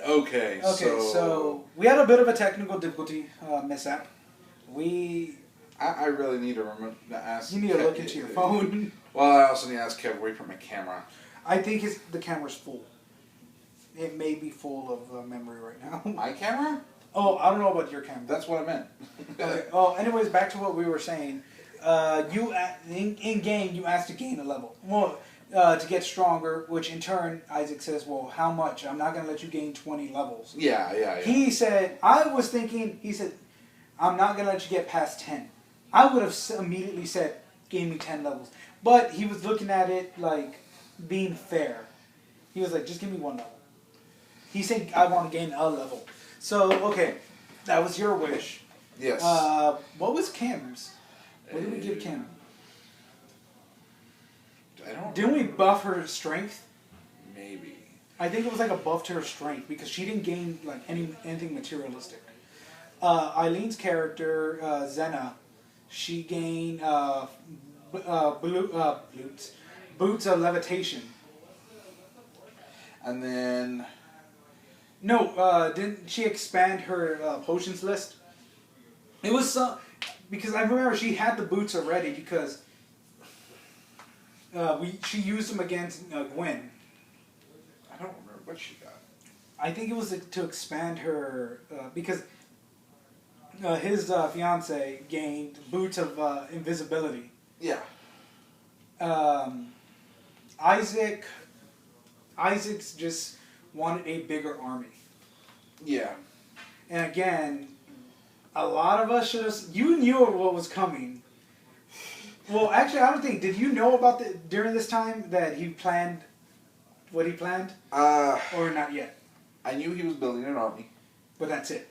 Okay, so we had a bit of a technical difficulty mishap. I really need to remember to ask. You need to look into your phone. Well, I also need to ask Kev where he put my camera. I think the camera's full. It may be full of memory right now. My camera? Oh, I don't know about your camera. That's what I meant. Okay. Oh, anyways, back to what we were saying. In game, you asked to gain a level. Well, to get stronger, which in turn, Isaac says, well, how much? I'm not going to let you gain 20 levels. Yeah. He said, he said, I'm not going to let you get past 10. I would have immediately said, gain me 10 levels. But he was looking at it like being fair. He was like, just give me 1 level. He said, I want to gain a level. So, okay, that was your wish. Yes. What was Kim's? What did we give Kim? Didn't we buff her strength? Maybe. I think it was like a buff to her strength because she didn't gain like anything materialistic. Eileen's character, Zena, she gained boots of levitation. And then... No, didn't she expand her potions list? It was because I remember she had the boots already because she used them against Gwen. I don't remember what she got. I think it was to expand her because his fiance gained boots of invisibility. Yeah. Isaac's just wanted a bigger army. Yeah. And again, a lot of us should have... You knew what was coming. Well, actually, I don't think... Did you know about during this time that he planned what he planned? Or not yet? I knew he was building an army. But that's it.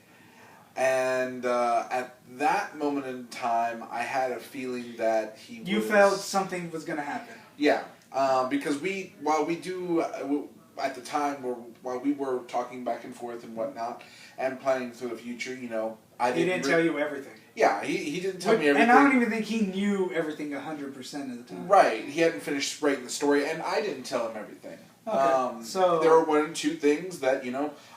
And at that moment in time, I had a feeling that You felt something was going to happen. Yeah. Because at the time, while we were talking back and forth and whatnot, and planning for the future, he didn't tell you everything. Yeah, he didn't tell me everything. And I don't even think he knew everything 100% of the time. Right, he hadn't finished writing the story, and I didn't tell him everything. Okay, so there were 1 or 2 things that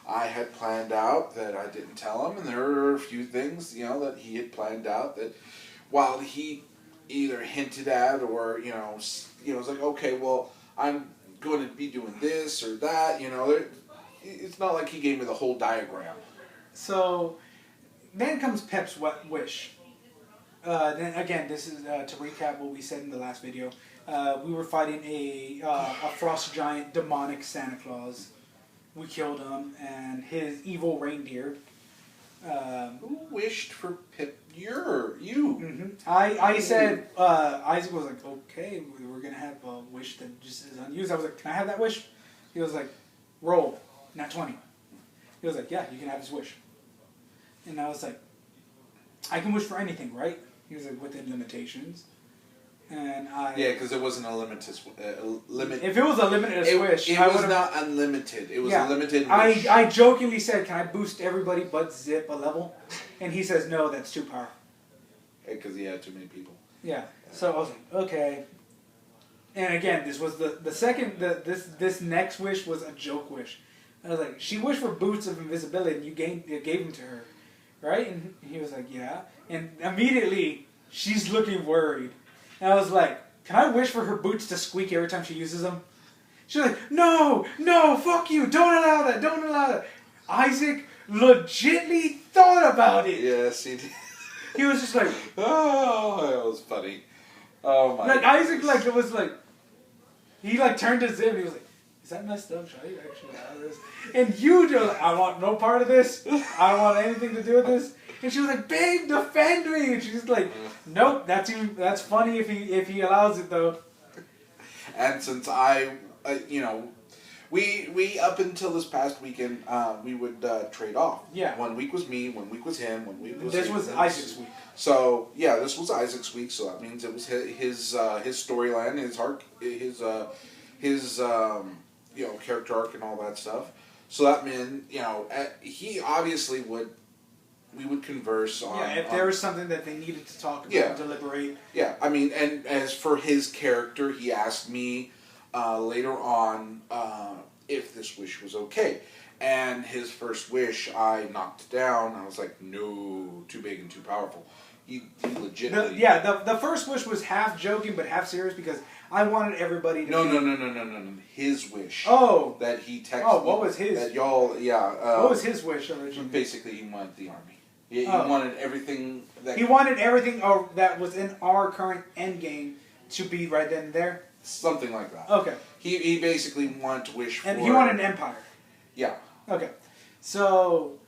I had planned out that I didn't tell him, and there were a few things that he had planned out that, while he either hinted at or was like, okay, well, I'm going to be doing this or that, it's not like he gave me the whole diagram. So then comes Pep's wish. Then again, this is to recap what we said in the last video. We were fighting a frost giant demonic Santa Claus. We killed him and his evil reindeer. Who wished for Pip? You. Mm-hmm. I said, Isaac was like, okay, we're going to have a wish that just is unused. I was like, can I have that wish? He was like, roll, not 20. He was like, yeah, you can have his wish. And I was like, I can wish for anything, right? He was like, within limitations. And yeah, because it wasn't a limited limit. If it was a limited wish, it was not unlimited. It was a limited wish. I jokingly said, "Can I boost everybody but Zip a level?" And he says, "No, that's too powerful." Because he had too many people. Yeah. So I was like, okay. And again, this was the second. This next wish was a joke wish. I was like, she wished for boots of invisibility, and you gave them to her, right? And he was like, yeah. And immediately, she's looking worried. And I was like, can I wish for her boots to squeak every time she uses them? She's like, no, fuck you, don't allow that. Isaac legitly thought about it. Yes, he did. He was just like, oh, that was funny. Oh my. Like Isaac, like it was like, he like turned to Zim and he was like, is that messed up? Should I actually have this? And you just like, I want no part of this. I don't want anything to do with this. And she was like, babe, defend me. And she's like, nope, that's funny if he allows it though. And since we up until this past weekend, we would trade off. Yeah. 1 week was me, 1 week was him, 1 week was This was Isaac's week. So yeah, this was Isaac's week. So that means it was his storyline, his arc, his character arc and all that stuff. So that meant he obviously would. We would converse on... Yeah, if there was something that they needed to talk about and deliberate. Yeah, I mean, and as for his character, he asked me later on if this wish was okay. And his first wish I knocked down. I was like, no, too big and too powerful. He legitimately... The first wish was half joking but half serious because I wanted everybody to No. His wish. Oh. That he texted... Oh, what was his? That y'all... Yeah. What was his wish originally? Basically, he wanted the army. He wanted everything that... He wanted everything that was in our current endgame to be right then and there? Something like that. Okay. He basically wanted to wish for... And he wanted an empire. Yeah. Okay. So...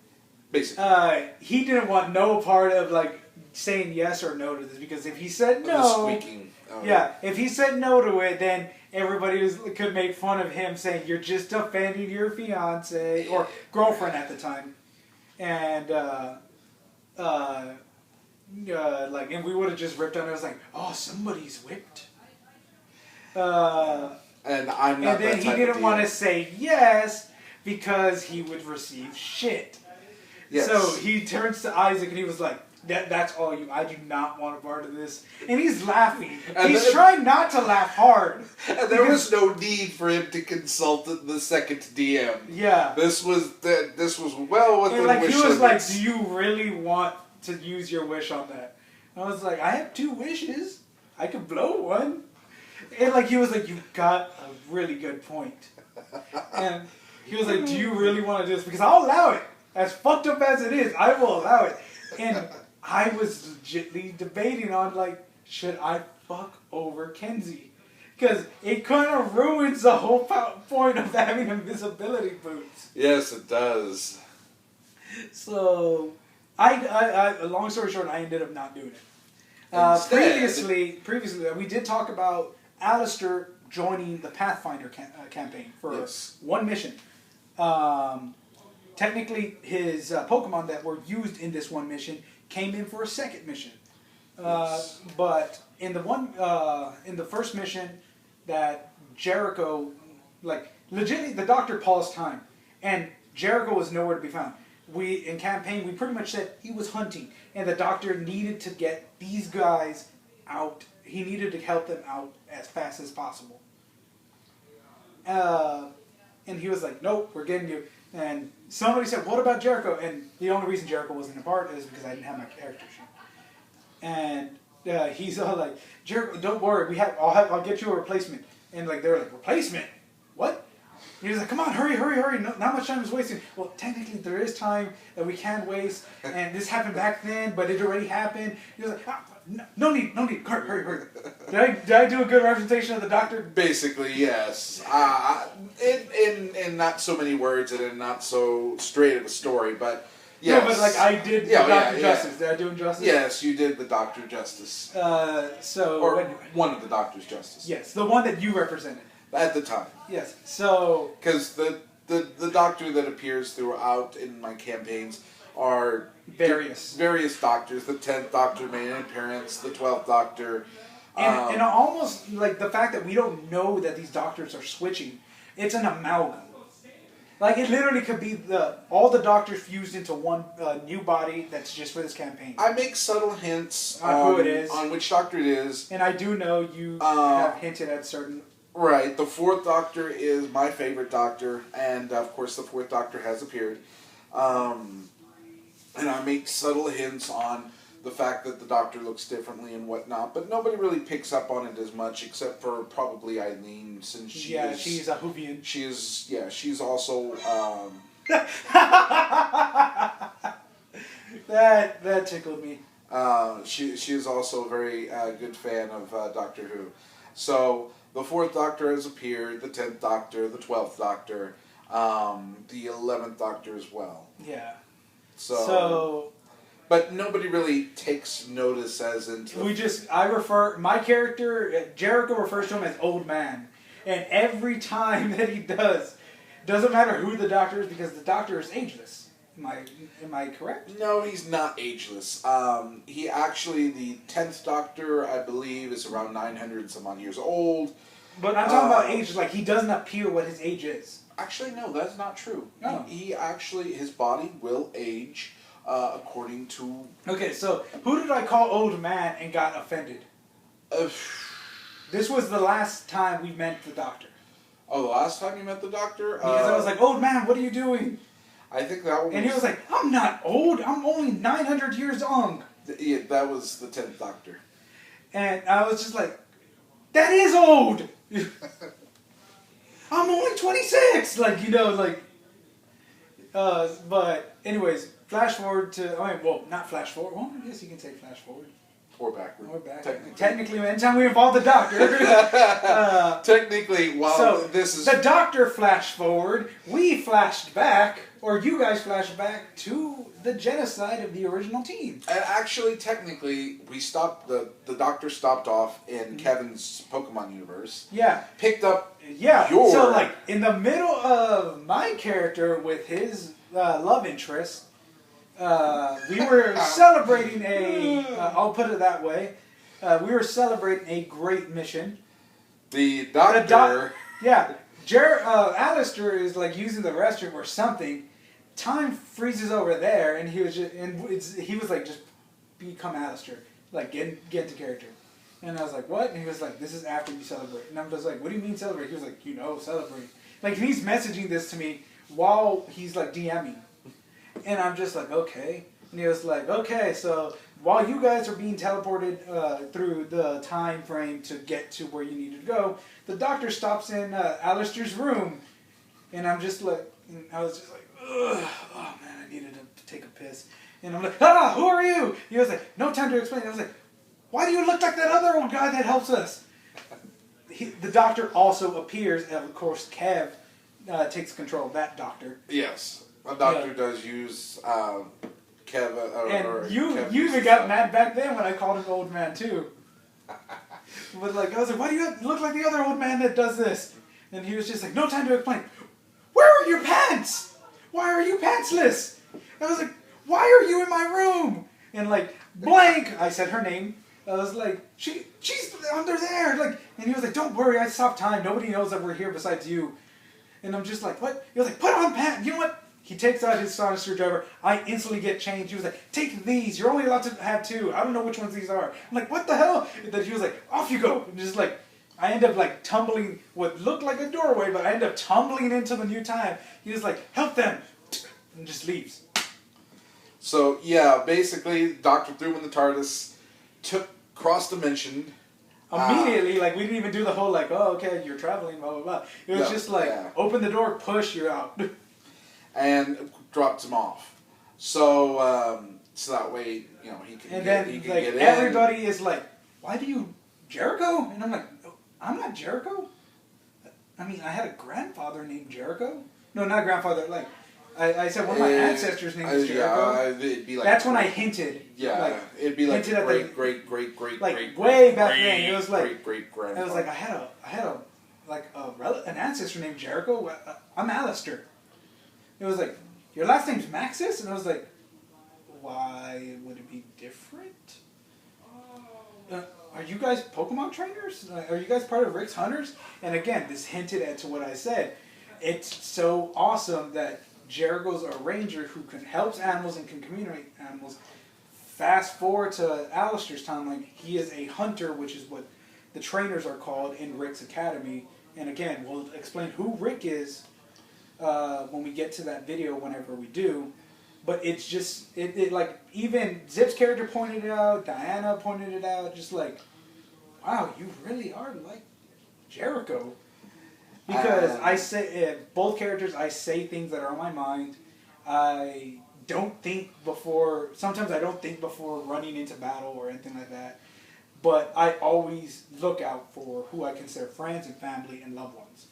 Basically. He didn't want no part of, like, saying yes or no to this, because if he said no... The squeaking. Yeah, if he said no to it, then everybody could make fun of him, saying, you're just offending your fiance, or girlfriend at the time. And, and we would have just ripped on it. I was like, oh, somebody's whipped. And I'm not. And then he didn't want to say yes because he would receive shit. Yes. So he turns to Isaac and he was like, that's all you. I do not want a part of this. And he's laughing. He's trying not to laugh hard. And there was no need for him to consult the second DM. Yeah. This was well within and wish he was limits. like, do you really want to use your wish on that? I was like, I have 2 wishes. I could blow one. And he was like, you've got a really good point. And he was like, do you really want to do this? Because I'll allow it. As fucked up as it is, I will allow it. And I was legitimately debating on, should I fuck over Kenzie? Because it kind of ruins the whole point of having invisibility boots. Yes, it does. So, long story short, I ended up not doing it. Previously, we did talk about Alistair joining the Pathfinder campaign for one mission. Technically, his Pokemon that were used in this one mission came in for a second mission. But in the first mission, that Jericho, legitimately, the Doctor paused time, and Jericho was nowhere to be found. In campaign, we pretty much said he was hunting, and the Doctor needed to get these guys out. He needed to help them out as fast as possible. And he was like, nope, we're getting you. And somebody said, what about Jericho? And the only reason Jericho wasn't a part is because I didn't have my character sheet. And he's all like, Jericho, don't worry, I'll get you a replacement. And they were like, replacement? What? He was like, come on, hurry, not much time is wasting. Well, technically there is time that we can waste, and this happened back then, but it already happened. He was like, no need, hurry. Did I do a good representation of the Doctor? Basically, yes. In not so many words and in not so straight of a story, but yes. No, but I did the Doctor justice. Did I do him justice? Yes, you did the Doctor justice. Or one of the Doctor's justice. Yes, the one that you represented. At the time. Yes, so... Because the Doctor that appears throughout in my campaigns are... Various Doctors. The 10th Doctor made an appearance, the 12th Doctor... And almost, the fact that we don't know that these Doctors are switching, it's an amalgam. It literally could be all the Doctors fused into one new body that's just for this campaign. I make subtle hints on who it is. On which Doctor it is. And I do know you have hinted at certain... Right. The 4th Doctor is my favorite Doctor, and of course the 4th Doctor has appeared. And I make subtle hints on the fact that the Doctor looks differently and whatnot, but nobody really picks up on it as much, except for probably Eileen, since she's a Whovian. She's also... That tickled me. She is also a very good fan of Doctor Who. So... The 4th Doctor has appeared, the 10th Doctor, the 12th Doctor, the 11th Doctor as well. Yeah. So but nobody really takes notice as into... my character, Jericho refers to him as Old Man. And every time that he doesn't matter who the Doctor is, because the Doctor is ageless. Am I correct? No, he's not ageless. He actually, the 10th Doctor, I believe, is around 900 some odd years old. But I'm talking about age, he doesn't appear what his age is. Actually, no, that's not true. Oh. He actually, his body will age according to... Okay, so who did I call Old Man and got offended? This was the last time we met the Doctor. Oh, the last time you met the Doctor? Because I was like, old man, what are you doing? I think that one was... And he was like, I'm not old. I'm only 900 years young. Yeah, that was the 10th Doctor. And I was just like, that is old. I'm only 26. Like, you know, like... but anyways, flash forward to... I mean, well, not flash forward. Well, I guess you can say flash forward. Or backward. Or backward. Technically, anytime we involve the Doctor. Technically, while so this is... The Doctor flashed forward. We flashed back. Or you guys flashed back to the genocide of the original team. And actually, technically, we stopped... The Doctor stopped off in Kevin's Pokemon universe. Yeah. Picked up your... So, like, in the middle of my character with his love interest... we were celebrating I'll put it that way. We were celebrating a great mission. The Doctor... Alistair is like using the restroom or something. Time freezes over there, and he was like, just become Alistair. Like, get into character. And I was like, what? And he was like, this is after you celebrate. And I'm just like, what do you mean celebrate? He was like, celebrate. Like, he's messaging this to me while he's like DMing. And I'm just like, okay. And he was like, okay, so while you guys are being teleported through the time frame to get to where you need to go, the Doctor stops in Alistair's room. And I'm just like, I was just like, ugh, oh man, I needed to take a piss. And I'm like, who are you? He was like, no time to explain. I was like, why do you look like that other old guy that helps us? The Doctor also appears, and of course Kev takes control of that Doctor. Yes. The Doctor does use Kev. And you even got mad back then when I called him old man too. But like, I was like, why do you look like the other old man that does this? And he was just like, no time to explain. Where are your pants? Why are you pantsless? I was like, why are you in my room? And like, blank, I said her name. I was like, she's under there. Like, and he was like, don't worry, I stopped time. Nobody knows that we're here besides you. And I'm just like, what? He was like, put on pants. You know what? He takes out his sonic screwdriver. I instantly get changed. He was like, take these. You're only allowed to have 2. I don't know which ones these are. I'm like, what the hell? And then he was like, off you go. And just like, I end up like tumbling what looked like a doorway, but I end up tumbling into the new time. He was like, help them. And just leaves. So, yeah, basically, Doctor threw him in the TARDIS, cross dimension. Immediately, like, we didn't even do the whole, like, oh, okay, you're traveling, blah, blah, blah. It was just like, open the door, push, you're out. And dropped him off. So, so that way, you know, he can get in. Everybody is like, why do you, Jericho? And I'm like, I'm not Jericho. I mean, I had a grandfather named Jericho. No, not grandfather, like, I said one of my ancestors' name is Jericho. It'd be like that's when I hinted. Yeah, like, it'd be like great, way back then. It was like great grandfather. I was like, I had an ancestor named Jericho. I'm Alistair. It was like, your last name's Maxis, and I was like, why would it be different? Are you guys Pokemon trainers? Are you guys part of Rick's Hunters? And again, this hinted at to what I said. It's so awesome that Jericho's a ranger who can help animals and can communicate with animals. Fast forward to Alistair's time, like, he is a hunter, which is what the trainers are called in Rick's Academy. And again, we'll explain who Rick is when we get to that video, whenever we do. But it's just, it like, even Zip's character pointed it out, Diana pointed it out, just like, wow, you really are like Jericho. Because I say, both characters, I say things that are on my mind. I don't think before, sometimes I don't think before running into battle or anything like that. But I always look out for who I consider friends and family and loved ones.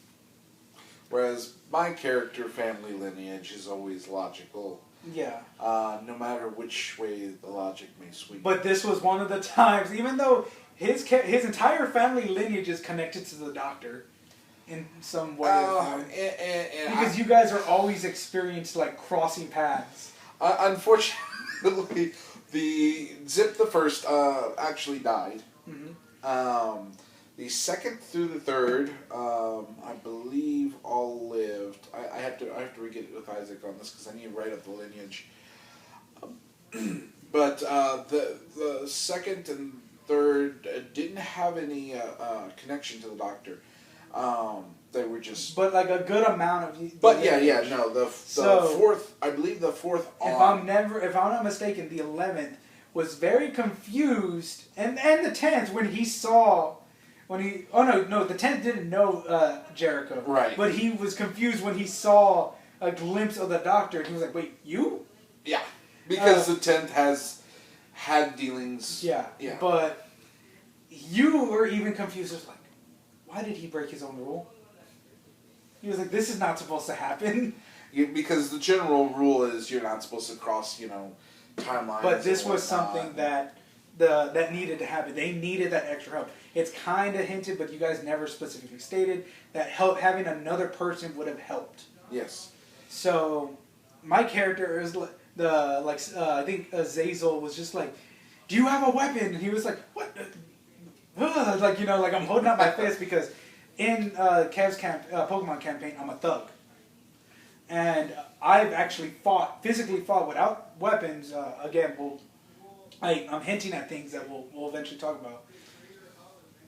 Whereas my character family lineage is always logical. Yeah. No matter which way the logic may swing. But this was one of the times, even though his entire family lineage is connected to the Doctor. In some way, because you guys are always experienced like crossing paths. Unfortunately, the Zip the First actually died. Mm-hmm. The second through the third, I believe, all lived. I have to re-get it with Isaac on this because I need to write up the lineage. But the second and third didn't have any connection to the Doctor. They were just. But like a good amount of. But no. The fourth, I believe the fourth. If I'm not mistaken, the 11th was very confused, and the 10th the 10th didn't know Jericho. Right. But he was confused when he saw a glimpse of the Doctor, and he was like, "Wait, you?" Yeah, because the 10th has had dealings. Yeah. But you were even confused. It was like, why did he break his own rule? He was like, this is not supposed to happen. Because the general rule is you're not supposed to cross, timelines. But this was something that needed to happen. They needed that extra help. It's kind of hinted, but you guys never specifically stated that having another person would have helped. Yes. So my character is I think Azazel was just like, "Do you have a weapon?" And he was like, "What?" Like I'm holding up my fist because in Kev's Pokemon campaign, I'm a thug, and I've actually physically fought without weapons. Again, I'm hinting at things that we'll eventually talk about.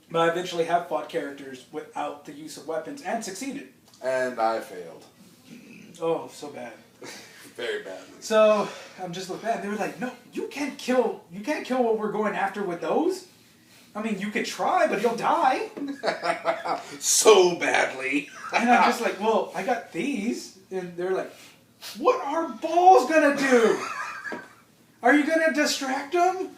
But I eventually have fought characters without the use of weapons and succeeded. And I failed. Oh, so bad. Very badly. So I'm just looking at it. They were like, "No, you can't kill what we're going after with those. I mean, you could try, but you'll die." So badly. And I'm just like, "Well, I got these." And they're like, "What are balls gonna do? Are you gonna distract them?"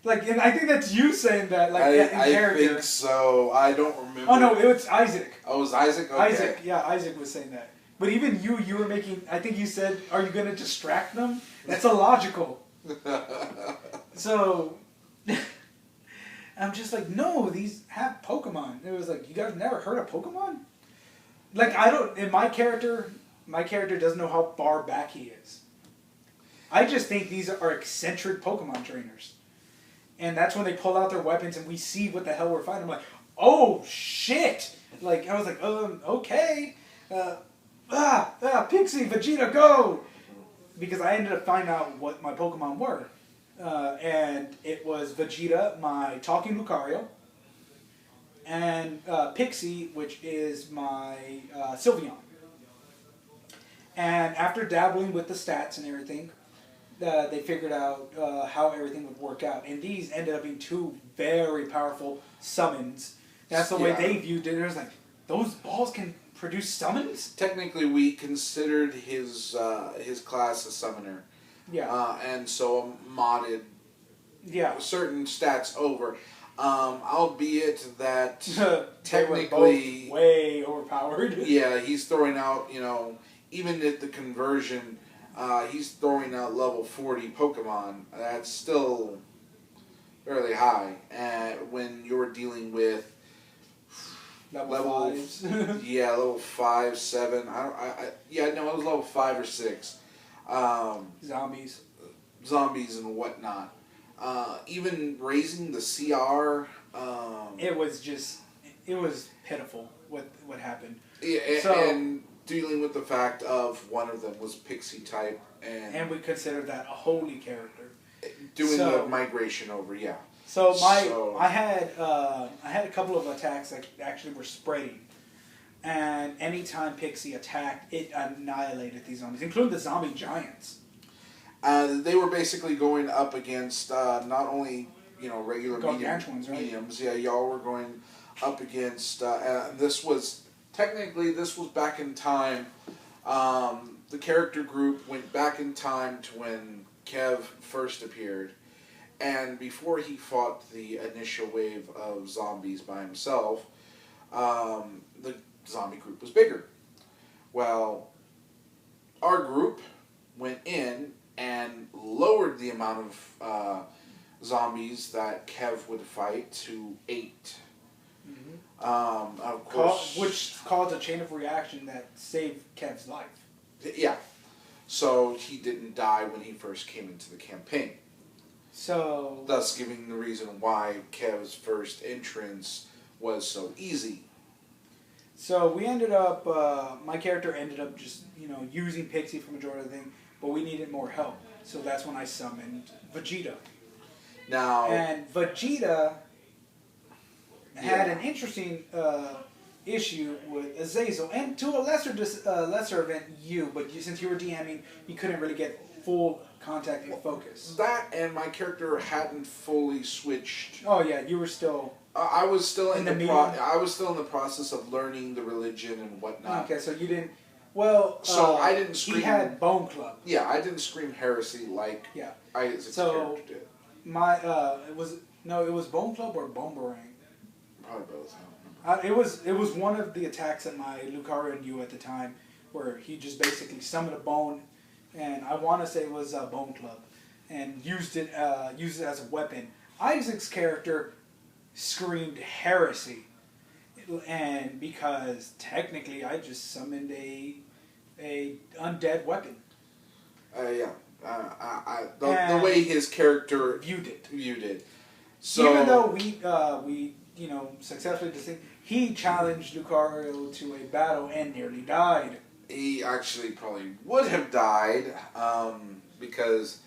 Like, and I think that's you saying that, like, in character. I think so. I don't remember. Oh no, it was Isaac. Oh, it was Isaac? Okay. Isaac was saying that. But even you were making, I think you said, "Are you gonna distract them?" That's illogical. So, I'm just like, no, these have Pokemon. It was like, you guys never heard of Pokemon? Like, my character doesn't know how far back he is. I just think these are eccentric Pokemon trainers. And that's when they pull out their weapons and we see what the hell we're fighting. I'm like, oh shit! Like, I was like, okay. Pixie, Vegeta, go! Because I ended up finding out what my Pokemon were. And it was Vegeta, my talking Lucario, and Pixie, which is my Sylveon. And after dabbling with the stats and everything, they figured out how everything would work out. And these ended up being two very powerful summons. That's the way they viewed it. It was like, those balls can produce summons? Technically, we considered his class a summoner. Yeah. And so modded certain stats over. Albeit that technically... They were both way overpowered. Yeah, he's throwing out, even at the conversion, he's throwing out level 40 Pokemon. That's still fairly high. And when you're dealing with level 5s. Yeah, level 5, 7. It was level 5 or 6. Zombies and whatnot. Even raising the CR. It was pitiful what happened. Yeah, and dealing with the fact of one of them was Pixie type, and we considered that a holy character. Doing the migration over, yeah. So I had a couple of attacks that actually were spreading, and anytime Pixie attacked, it annihilated these zombies, including the zombie giants. They were basically going up against not only regular mediums. Yeah, y'all were going up against. This was back in time. The character group went back in time to when Kev first appeared. And before he fought the initial wave of zombies by himself, the zombie group was bigger. Well, our group went in and lowered the amount of zombies that Kev would fight to 8. Mm-hmm. Of course, which caused a chain of reaction that saved Kev's life. Yeah. So he didn't die when he first came into the campaign. So, thus giving the reason why Kev's first entrance was so easy. So we ended up, my character ended up just, using Pixie for majority of the thing, but we needed more help. So that's when I summoned Vegeta. And Vegeta had an interesting issue with Azazel, and to a lesser event you, but since you were DMing, you couldn't really get full contact and focus. That and my character hadn't fully switched. Oh yeah, you were still. I was still in the I was still in the process of learning the religion and whatnot. Okay, so you didn't. Well, so I didn't scream. He had Bone Club. Yeah, I didn't scream heresy like Isaac's character did. It was Bone Club or Boomerang. Probably both. It was one of the attacks at my Lucario knew at the time, where he just basically summoned a bone, and I want to say it was Bone Club, and used it as a weapon. Isaac's character screamed heresy, and because technically I just summoned a undead weapon. The way his character viewed it. So even though we successfully distinct, he challenged Lucario to a battle and nearly died. He actually probably would have died because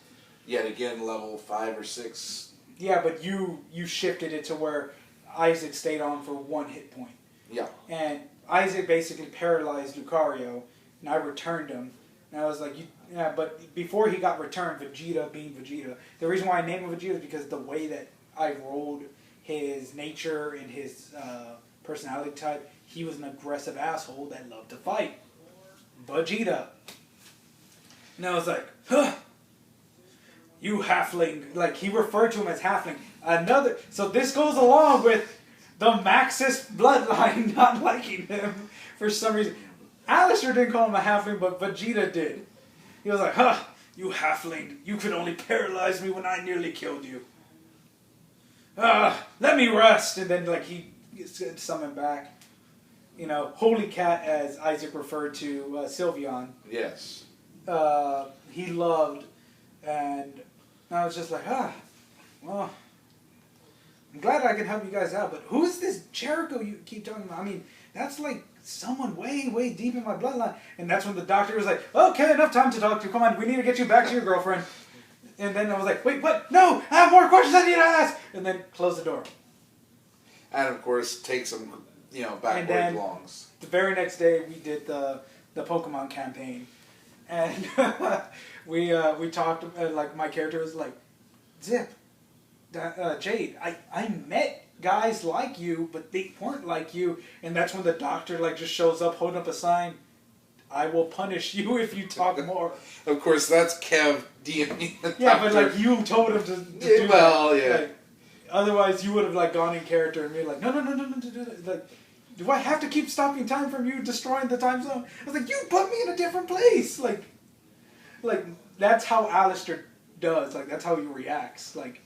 yet again level 5 or 6. Yeah, but you shifted it to where Isaac stayed on for 1 hit point. Yeah. And Isaac basically paralyzed Lucario, and I returned him. And I was like, but before he got returned, Vegeta being Vegeta, the reason why I named him Vegeta is because the way that I rolled his nature and his personality type, he was an aggressive asshole that loved to fight. Vegeta. And I was like, huh, you halfling. Like, he referred to him as halfling. So this goes along with the Maxis bloodline not liking him for some reason. Alistair didn't call him a halfling, but Vegeta did. He was like, huh, you halfling. You could only paralyze me when I nearly killed you. Let me rest. And then, like, he gets summoned back. Holy Cat, as Isaac referred to Sylveon. Yes. He loved, and I was just like, well, I'm glad I can help you guys out, but who is this Jericho you keep talking about? I mean, that's like someone way, way deep in my bloodline. And that's when the doctor was like, okay, enough time to talk to you. Come on, we need to get you back to your girlfriend. And then I was like, wait, what? No, I have more questions I need to ask. And then close the door. And of course, take some, backward longs. The very next day, we did the Pokemon campaign. And we talked, like, my character was like, Zip, Jade, I met guys like you, but they weren't like you. And that's when the doctor, like, just shows up holding up a sign. I will punish you if you talk more. Of course, that's Kev DMing the Yeah, doctor. but, like, you told him to do well, that. yeah. Like, otherwise, you would have, like, gone in character and been like, no, to do that. Like, do I have to keep stopping time from you destroying the time zone? I was like, you put me in a different place. Like that's how Alistair does. Like, that's how he reacts. Like,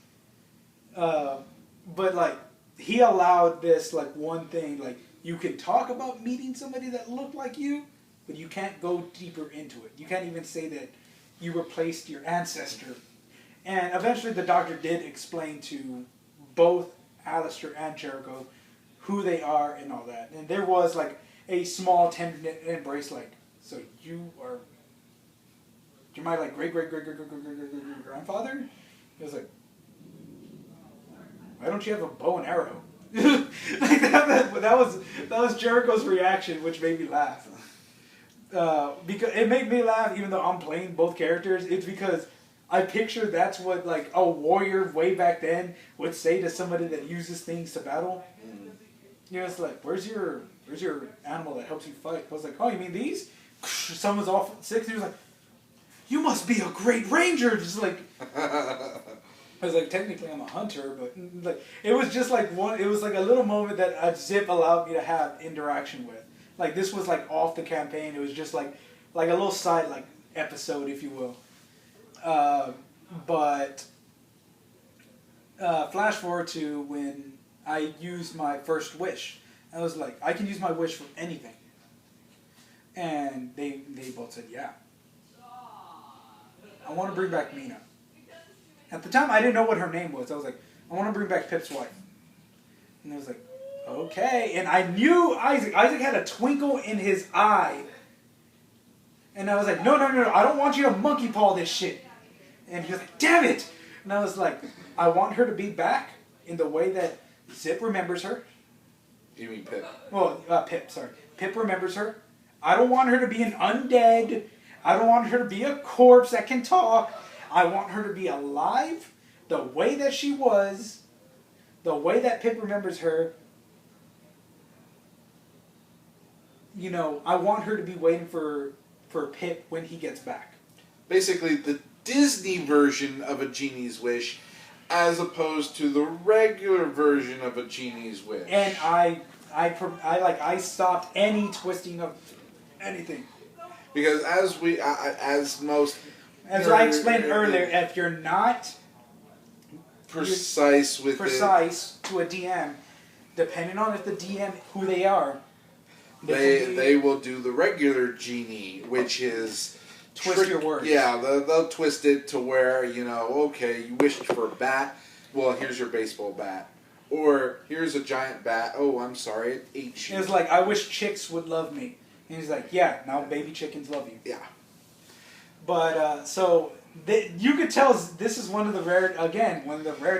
but, like, he allowed this, like, one thing. Like, you can talk about meeting somebody that looked like you, but you can't go deeper into it. You can't even say that you replaced your ancestor. And eventually the doctor did explain to both Alistair and Jericho who they are and all that. And there was, like, a small tender embrace, like, so you're my, like, great-great-great-great-great-great-great-grandfather? He was like, why don't you have a bow and arrow? Like, that was Jericho's reaction, which made me laugh. Because it made me laugh, even though I'm playing both characters. It's because I picture that's what, like, a warrior way back then would say to somebody that uses things to battle. It's like, where's your animal that helps you fight? I was like, oh, you mean these? Someone's off 6. He was like, you must be a great ranger. Just like, I was like, technically I'm a hunter, but, like, it was just like it was like a little moment that Zip allowed me to have interaction with. Like, this was, like, off the campaign. It was just like a little side, like, episode, if you will. But flash forward to when I used my first wish. I was like, I can use my wish for anything. And they both said, yeah. I want to bring back Mina. At the time, I didn't know what her name was. I was like, I want to bring back Pip's wife. And I was like, okay. And I knew Isaac. Isaac had a twinkle in his eye. And I was like, no. I don't want you to monkey paw this shit. And he was like, damn it. And I was like, I want her to be back in the way that Zip remembers her. You mean Pip? Well, Pip, sorry. Pip remembers her. I don't want her to be an undead. I don't want her to be a corpse that can talk. I want her to be alive the way that she was, the way that Pip remembers her. You know, I want her to be waiting for Pip when he gets back. Basically, the Disney version of a genie's wish, as opposed to the regular version of a genie's wish. And I stopped any twisting of anything. Because as I explained earlier, if you're not precise to a DM, depending on if the DM who they are, they will do the regular genie, which is twist your words. Yeah, they'll twist it to where, okay, you wished for a bat. Well, here's your baseball bat. Or here's a giant bat. Oh, I'm sorry, it ate you. It was like, I wish chicks would love me. And he's like, yeah, now baby chickens love you. Yeah. But, you could tell this is one of the rare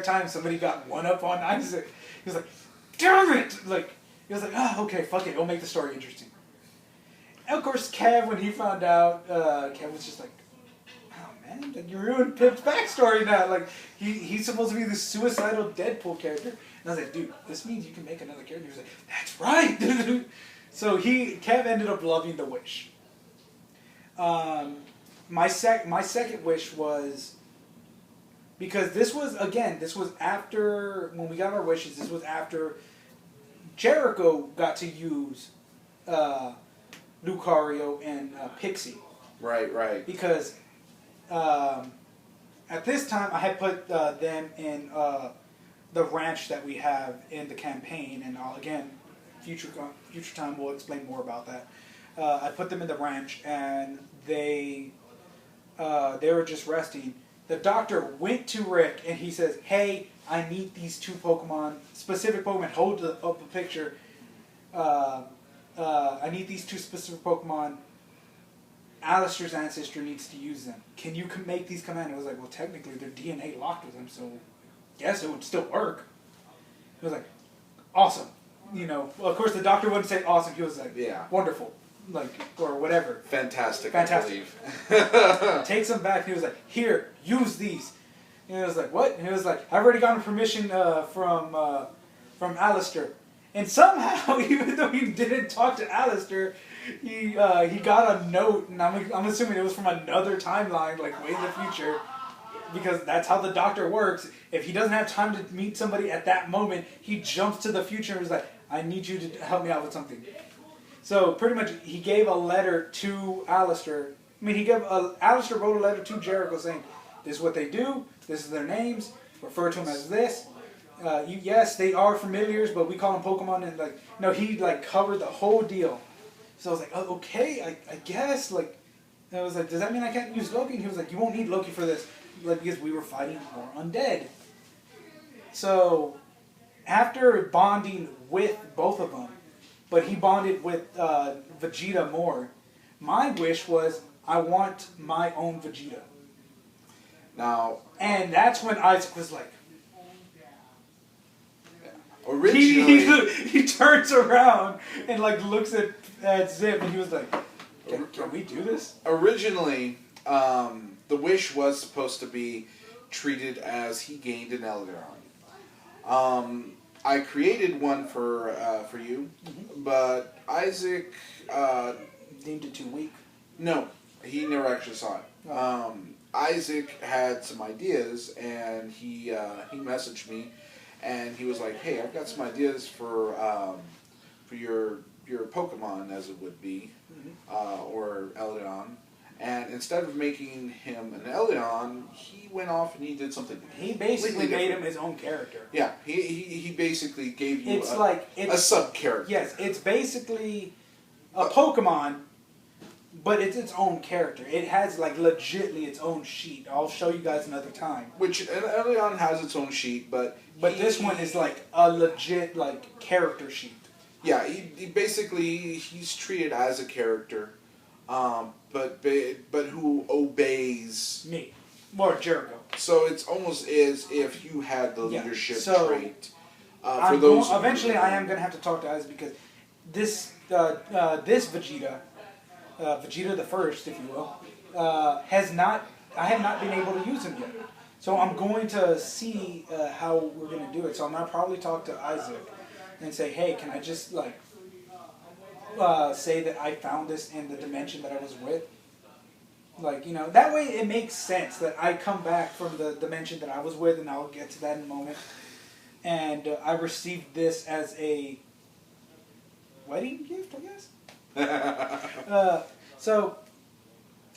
times somebody got one up on Isaac. He was like, damn it! He was like, okay, fuck it, it'll make the story interesting. And of course, Kev, when he found out, Kev was just like, oh man, you ruined Pip's backstory now. Like, he's supposed to be this suicidal Deadpool character. And I was like, dude, this means you can make another character. He was like, that's right! So Kev ended up loving the wish. My second wish was, because this was after, when we got our wishes, this was after Jericho got to use Lucario and Pixie. Right. Because at this time I had put them in the ranch that we have in the campaign, and again, future time we'll explain more about that. I put them in the ranch, and they were just resting. The doctor went to Rick, and he says, hey, I need these two Pokemon, specific Pokemon, hold up a picture. I need these two specific Pokemon. Alistair's ancestor needs to use them. Can you make these command? I was like, well, technically they're DNA locked with them, so yes, it would still work. He was like, awesome. Well, of course the doctor wouldn't say awesome. He was like, yeah, wonderful, or whatever. Fantastic. I believe. Takes them back, and he was like, here, use these. And he was like, what? And he was like, I've already gotten permission from Alistair. And somehow, even though he didn't talk to Alistair, he got a note, and I'm assuming it was from another timeline, like way in the future, because that's how the doctor works. If he doesn't have time to meet somebody at that moment, he jumps to the future and is like, I need you to help me out with something. So pretty much, he gave a letter to Alistair. Alistair wrote a letter to Jericho saying, this is what they do, this is their names, refer to them as this. Yes, they are familiars, but we call them Pokemon, and he covered the whole deal. So I was like, oh, okay, I guess, I was like, does that mean I can't use Loki? And he was like, you won't need Loki for this, because we were fighting more undead. So, after bonding with both of them, but he bonded with Vegeta more, my wish was, I want my own Vegeta. Now, and that's when Isaac was like, originally, he turns around and looks at Zip, and he was like, can we do this? Originally, the wish was supposed to be treated as he gained an Elderon. I created one for you, but Isaac deemed it too weak. No, he never actually saw it. Isaac had some ideas, and he messaged me, and he was like, "Hey, I've got some ideas for your Pokemon, as it would be, or Eldeon." And instead of making him an Eldeon, he went off and he did something. He basically made him his own character. Yeah, he basically gave you a sub-character. Yes, it's basically a Pokemon, but it's its own character. It has legitly its own sheet. I'll show you guys another time. Which an Eldeon has its own sheet, but this one is a legit character sheet. Yeah, he basically he's treated as a character. But who obeys me, or Jericho. So it's almost as if you had the leadership trait For those eventually, I am gonna have to talk to Isaac because this Vegeta, Vegeta the First, if you will, has not. I have not been able to use him yet. So I'm going to see how we're gonna do it. So I'm gonna probably talk to Isaac and say, hey, can I just like say that I found this in the dimension that I was with? Like, you know, that way it makes sense that I come back from the dimension that I was with, and I'll get to that in a moment. And I received this as a wedding gift, I guess. So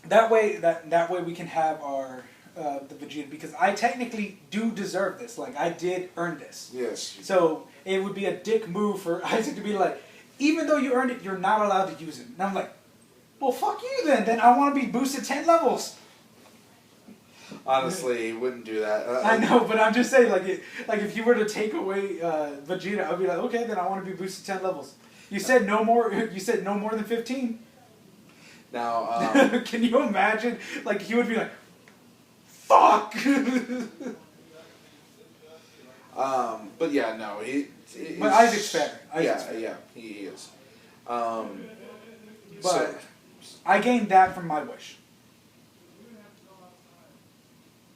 that way we can have our the Vegeta, because I technically do deserve this. Like, I did earn this. Yes. So it would be a dick move for Isaac to be like, even though you earned it, you're not allowed to use it. And I'm like, well, fuck you then. Then I want to be boosted 10 levels. Honestly, he wouldn't do that. I know, but I'm just saying, like if you were to take away Vegeta, I'd be like, okay, then I want to be boosted 10 levels. You said no more. You said no more than 15. Now, can you imagine? Like, he would be like, fuck. But yeah, no, but Isaac's fair. Yeah, he is. But so, I gained that from my wish.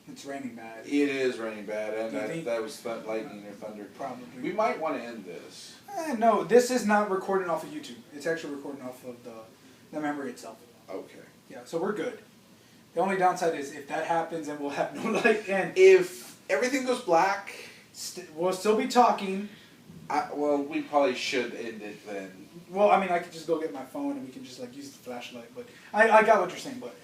It's raining bad. It is raining bad, and that was lightning or thunder. Probably. We might want to end this. No, this is not recording off of YouTube. It's actually recording off of the memory itself. Okay. Yeah, so we're good. The only downside is if that happens and we'll have no light, and if everything goes black, we'll still be talking. Well, we probably should end it then. Well, I mean, I could just go get my phone and we can just like use the flashlight. But I got what you're saying. But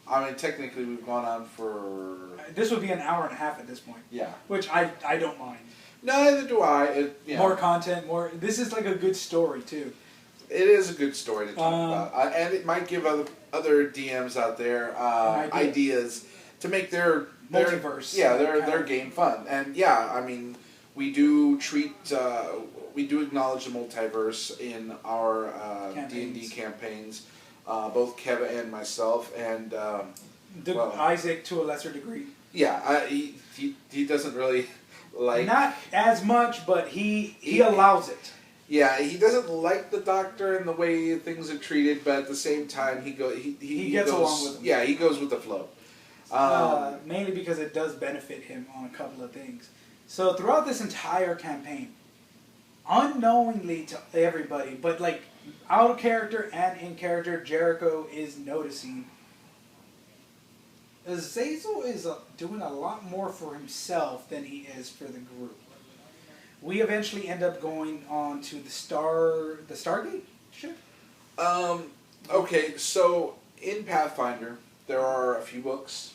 I mean, technically, we've gone on for. This would be an hour and a half at this point. Yeah. Which I don't mind. Neither do I. More content, more. This is like a good story too. It is a good story to talk about, and it might give other DMs out there ideas to make their multiverse. Their game fun. And yeah, I mean, we do acknowledge the multiverse in our D&D campaigns. Both Kevin and myself, and Isaac to a lesser degree. Yeah, he doesn't really like. Not as much, but he allows it. Yeah, he doesn't like the Doctor and the way things are treated, but at the same time, he gets along with him. Yeah, he goes with the flow. Mainly because it does benefit him on a couple of things. So throughout this entire campaign, unknowingly to everybody, but like out of character and in character, Jericho is noticing Azazel is doing a lot more for himself than he is for the group. We eventually end up going on to the Stargate ship. Okay, so in Pathfinder, there are a few books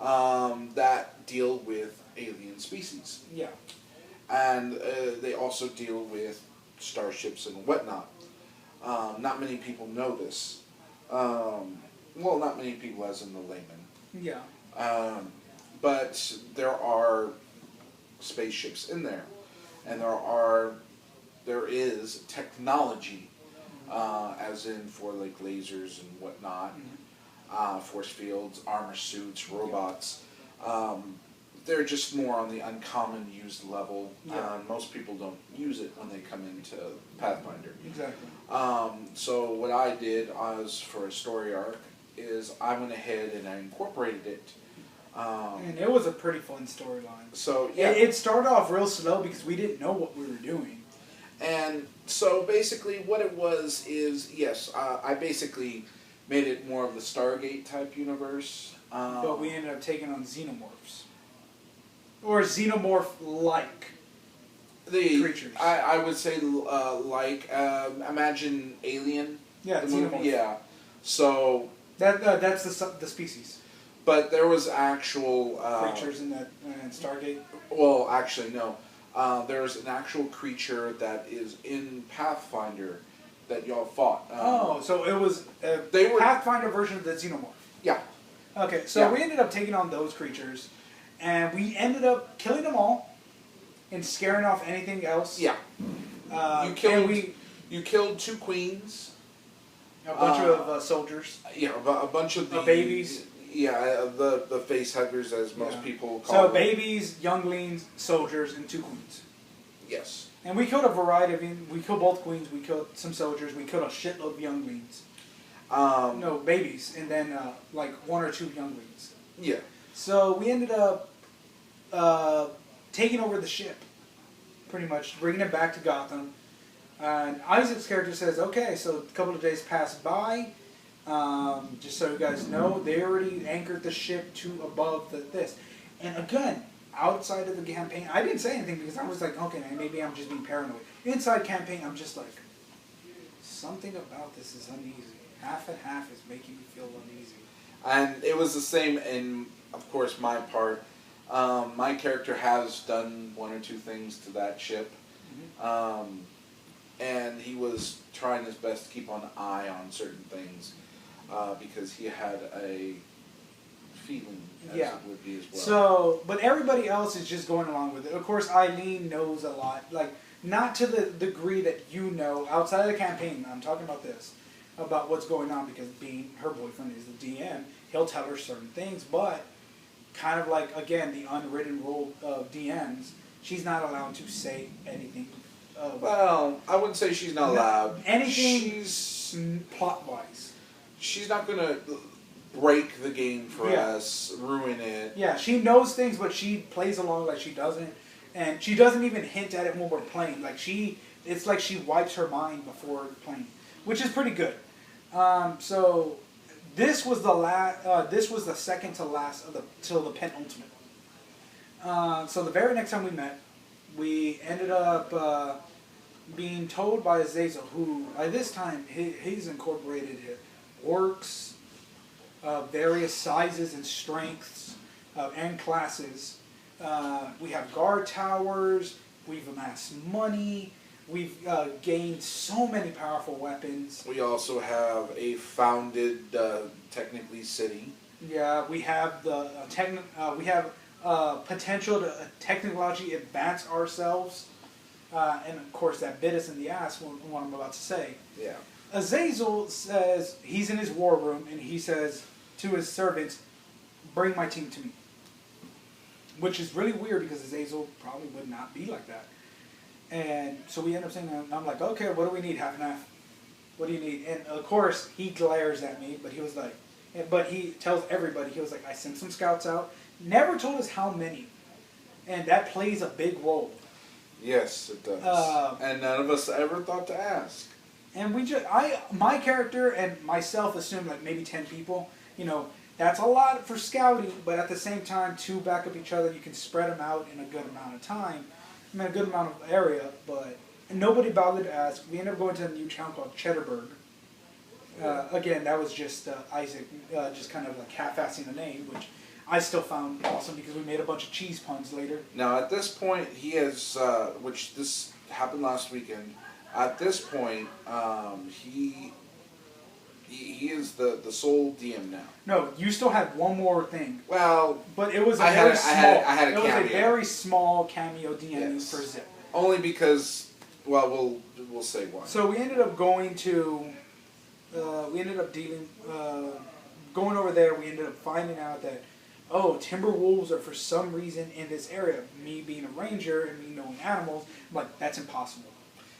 that deal with alien species. Yeah. And they also deal with starships and whatnot. Not many people know this. Well, not many people as in the layman. Yeah. But there are spaceships in there. And there is technology, as in for like lasers and whatnot, force fields, armor suits, robots. They're just more on the uncommon used level. Yeah. Most people don't use it when they come into Pathfinder. Exactly. So what I did for a story arc is I went ahead and I incorporated it. And it was a pretty fun storyline. So yeah, it started off real slow because we didn't know what we were doing. And so basically, what it was is yes, I basically made it more of the Stargate type universe. But we ended up taking on xenomorphs, or xenomorph-like creatures. I would say imagine Alien. Yeah, the xenomorph. movie. Yeah. So that's the species. But there was actual creatures in that Stargate. Well, actually, no. There's an actual creature that is in Pathfinder that y'all fought. So it was a Pathfinder version of the xenomorph. Yeah. Okay, so we ended up taking on those creatures, and we ended up killing them all and scaring off anything else. Yeah. You killed 2 queens. A bunch of soldiers. Yeah, a bunch of babies. Yeah, the face huggers, as most people call So them. babies, younglings, soldiers, and 2 queens. Yes. And we killed a variety of. We killed both queens. We killed some soldiers. We killed a shitload of younglings. No, babies, and then like 1 or 2 younglings. Yeah. So we ended up taking over the ship, pretty much, bringing it back to Gotham. And Isaac's character says, okay, so a couple of days passed by. Just so you guys know, they already anchored the ship to above this. And again, outside of the campaign, I didn't say anything because I was like, okay, maybe I'm just being paranoid. Inside campaign, I'm just like, something about this is uneasy. Half and half is making me feel uneasy. And it was the same in, of course, my part. My character has done 1 or 2 things to that ship. Mm-hmm. And he was trying his best to keep an eye on certain things because he had a feeling as it would be as well. So, but everybody else is just going along with it. Of course, Eileen knows a lot. Like, not to the degree that you know outside of the campaign. I'm talking about this. About what's going on, because being her boyfriend is the DM, he'll tell her certain things, but kind of like, again, the unwritten rule of DMs, she's not allowed to say anything. Well, I wouldn't say she's not allowed. Anything plot-wise. She's not going to break the game for us, ruin it. Yeah, she knows things, but she plays along like she doesn't, and she doesn't even hint at it when we're playing. Like it's like she wipes her mind before playing, which is pretty good. So this was the this was the second to last of till the penultimate. So the very next time we met, we ended up being told by Azazel, who by this time he's incorporated orcs, various sizes and strengths and classes. We have guard towers. We've amassed money. We've gained so many powerful weapons. We also have a founded, technically, city. Yeah, we have the potential to technologically advance ourselves, and of course that bit us in the ass. What I'm about to say. Yeah. Azazel says he's in his war room, and he says to his servants, "Bring my team to me," which is really weird because Azazel probably would not be like that. And so we end up saying, I'm like, okay, what do we need? Half and half. What do you need? And of course, he glares at me, but he was like, but he tells everybody, he was like, I sent some scouts out. Never told us how many. And that plays a big role. Yes, it does. And none of us ever thought to ask. And my character and myself assumed like maybe 10 people. You know, that's a lot for scouting, but at the same time, 2 back up each other, you can spread them out in a good amount of time. I mean, a good amount of area, but nobody bothered to ask. We ended up going to a new town called Cheddarburg. Again, that was just Isaac just kind of like half-assing the name, which I still found awesome because we made a bunch of cheese puns later. Now, at this point, he has, which this happened last weekend, at this point, he is the sole DM now. No, you still had one more thing. Well, but it was a I had a cameo. It was a very small cameo DM for Zip. Only because, well, we'll say why. So we ended up going to, going over there. We ended up finding out that, timber wolves are for some reason in this area. Me being a ranger and me knowing animals, I'm like, that's impossible.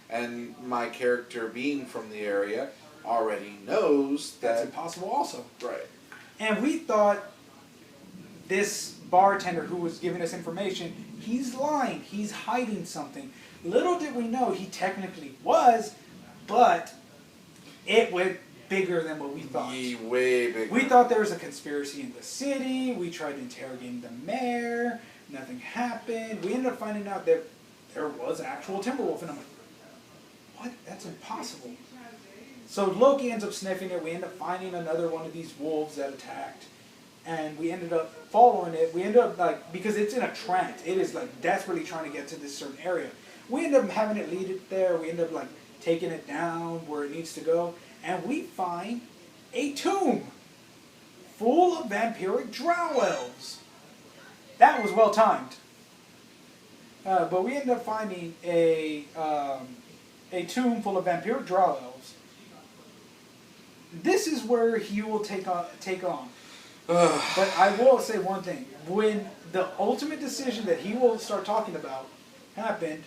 And my character being from the area already knows that that's impossible also. Right. And we thought this bartender who was giving us information, he's lying, he's hiding something. Little did we know he technically was, but it went bigger than what we thought. Way bigger. We thought there was a conspiracy in the city. We tried interrogating the mayor. Nothing happened. We ended up finding out that there was an actual Timberwolf, and I'm like, what? That's impossible. So Loki ends up sniffing it. We end up finding another one of these wolves that attacked. And we ended up following it. We ended up, because it's in a trance. It is, desperately trying to get to this certain area. We ended up having it lead it there. We ended up, taking it down where it needs to go. And we find a tomb full of vampiric drow elves. That was well timed. But we ended up finding a tomb full of vampiric drow elves. This is where he will take on. But I will say one thing. When the ultimate decision that he will start talking about happened,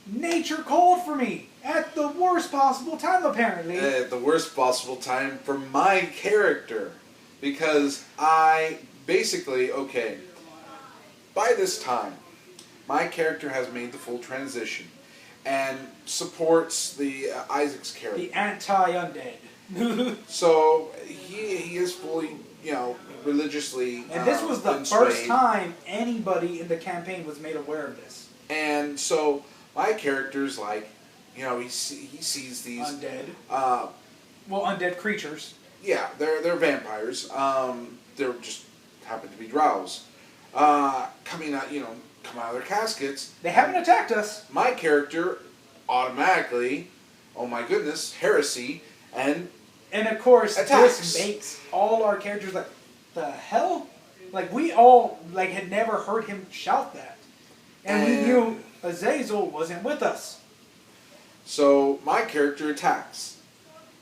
nature called for me at the worst possible time, apparently. At the worst possible time for my character. Because I basically, okay, by this time, my character has made the full transition and supports the Isaac's character. The anti-undead. So he is fully, religiously. And this was the first time anybody in the campaign was made aware of this. And so my character's like, he sees these undead. Undead creatures. Yeah, they're vampires. They're just happen to be drows. Coming out, come out of their caskets. They haven't attacked us. My character automatically, oh my goodness, heresy, and of course attacks. This makes all our characters like, the hell? Like we all had never heard him shout that. And we knew Azazel wasn't with us. So my character attacks.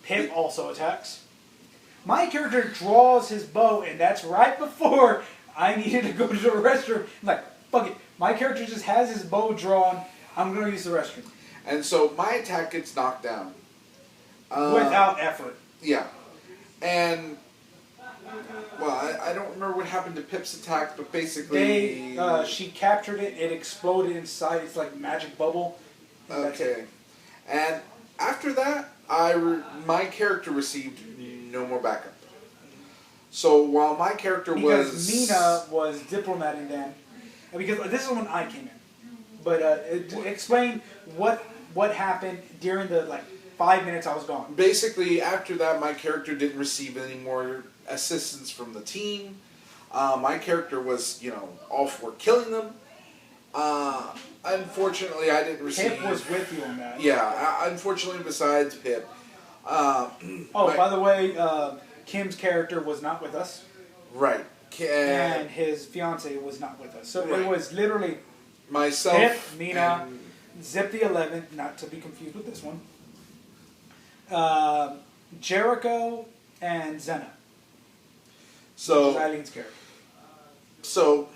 Pip also attacks. My character draws his bow, and that's right before I needed to go to the restroom. I'm like, fuck it. My character just has his bow drawn. I'm going to use the restroom. And so my attack gets knocked down. Without effort. Yeah. And, well, I don't remember what happened to Pip's attack, but basically... she captured it. It exploded inside. It's like magic bubble. Okay. And after that, my character received no more backup. So while my character because Mina was diplomating then, because this is when I came in. But explain what happened during the 5 minutes I was gone. Basically, after that, my character didn't receive any more assistance from the team. My character was, all for killing them. Unfortunately, I didn't receive... Pip was with you on that. Yeah, unfortunately, besides Pip. By the way, Kim's character was not with us. Right. And his fiance was not with us. So right. It was literally myself, Pip, Mina, Zip the 11th, not to be confused with this one, Jericho, and Zena. So, which is Eileen's character. So,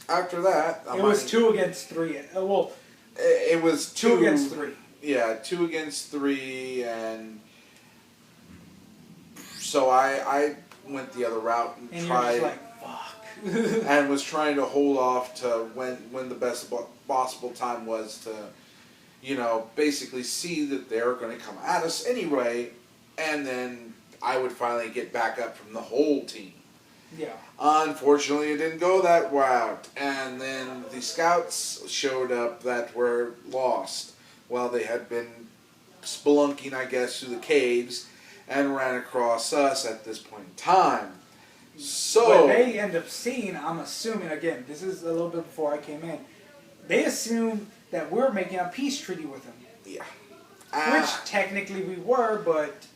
after that... It was 2 against 3. It was 2 against 3. Yeah, 2 against 3, and... So I went the other route and tried... You're just like, fuck. and was trying to hold off to when the best possible time was to, basically see that they were going to come at us anyway, and then I would finally get back up from the whole team. Yeah. Unfortunately, it didn't go that route, and then the scouts showed up that were lost. Well, they had been spelunking, I guess, through the caves and ran across us at this point in time. So what they end up seeing, I'm assuming, again, this is a little bit before I came in, they assume that we're making a peace treaty with them. Yeah. Which technically we were, but...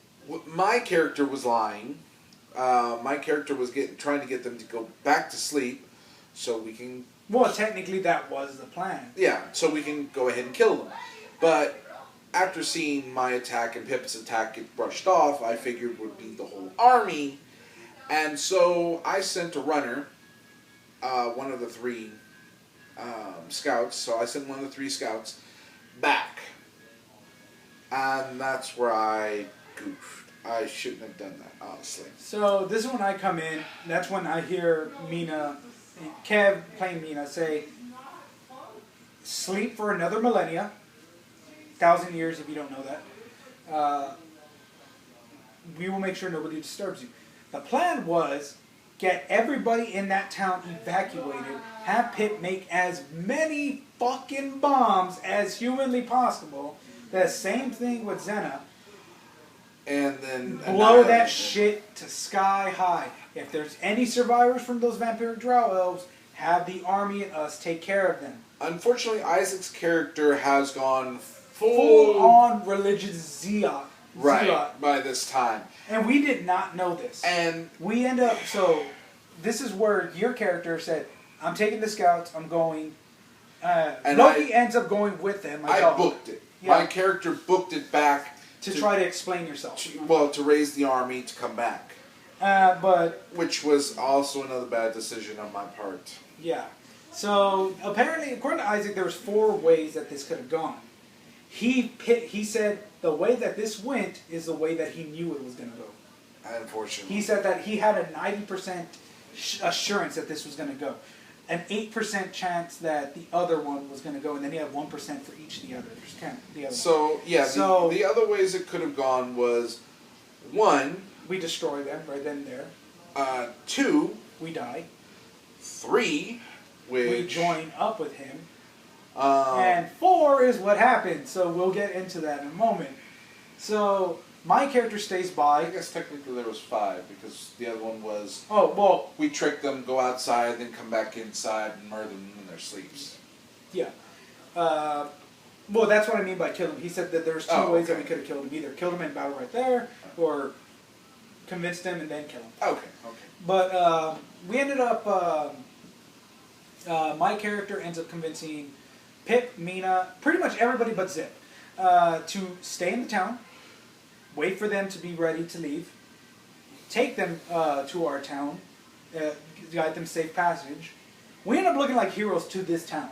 My character was lying. My character was trying to get them to go back to sleep so we can... Well, technically that was the plan. Yeah, so we can go ahead and kill them. But after seeing my attack and Pip's attack get brushed off, I figured would be the whole army. And so I sent a runner, one of the 3 scouts, so I sent one of the 3 scouts back. And that's where I goofed. I shouldn't have done that, honestly. So this is when I come in. That's when I hear Mina, Kev playing Mina, say, sleep for another millennia. 1,000 years if you don't know that. We will make sure nobody disturbs you. The plan was get everybody in that town evacuated, have Pip make as many fucking bombs as humanly possible. The same thing with Zena. And then blow that shit to sky high. If there's any survivors from those vampiric drow elves, have the army and us take care of them. Unfortunately, Isaac's character has gone full on religious zealot. Right, by this time. And we did not know this. And we end up, so this is where your character said, I'm taking the scouts, I'm going. And Loki ends up going with them. I booked it. Yeah. My character booked it back. To try to explain yourself. To raise the army to come back. But which was also another bad decision on my part. yeah. So apparently, according to Isaac, there was 4 ways that this could have gone. He said the way that this went is the way that he knew it was going to go. Unfortunately. He said that he had a 90% assurance that this was going to go. An 8% chance that the other one was going to go, and then he had 1% for each of the others. So, yeah, the other ways it could have gone was, 1... we destroy them right then and there. 2... we die. 3... which... we join up with him. And 4 is what happened, so we'll get into that in a moment. So, my character stays by. I guess technically there was 5, because the other one was... oh, well... we trick them, go outside, then come back inside and murder them in their sleeps. yeah. Well, that's what I mean by kill him. He said that there's 2 ways that we could have killed him. Either killed him in battle right there, or convinced him and then kill him. Okay. But we ended up... my character ends up convincing Pip, Mina, pretty much everybody but Zip, to stay in the town, wait for them to be ready to leave, take them to our town, guide them safe passage. We end up looking like heroes to this town.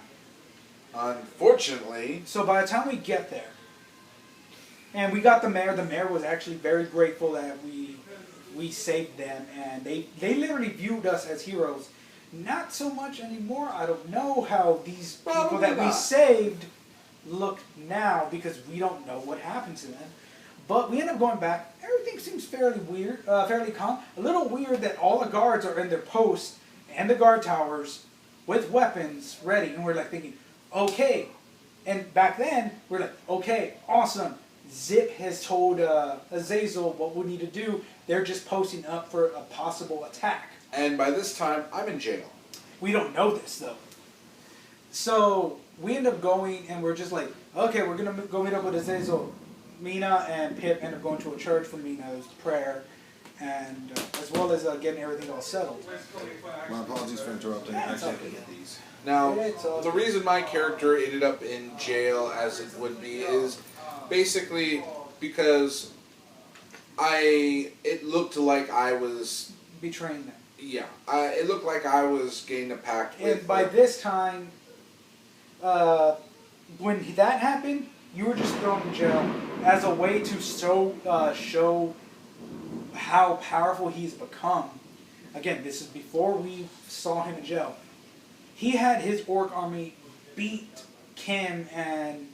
Unfortunately... so by the time we get there, and we got the mayor was actually very grateful that we saved them, and they literally viewed us as heroes. Not so much anymore. I don't know how these people that we saved look now, because we don't know what happened to them. But we end up going back. Everything seems fairly weird, fairly calm. A little weird that all the guards are in their posts and the guard towers with weapons ready. And we're like thinking, okay. And back then, we're like, okay, awesome. Zip has told Azazel what we need to do. They're just posting up for a possible attack. And by this time, I'm in jail. We don't know this, though. So, we end up going, and we're just like, okay, we're going to go meet up with Azazel. Mina and Pip end up going to a church for Mina's prayer, and as well as getting everything all settled. My apologies for interrupting. Yeah, I it's can't okay. get these. Now, the reason my character ended up in jail, as it would be, is basically because it looked like I was... betraying them. Yeah, it looked like I was getting a pact with... And by this time, when that happened, you were just thrown in jail as a way to show how powerful he's become. Again, this is before we saw him in jail. He had his orc army beat Kim and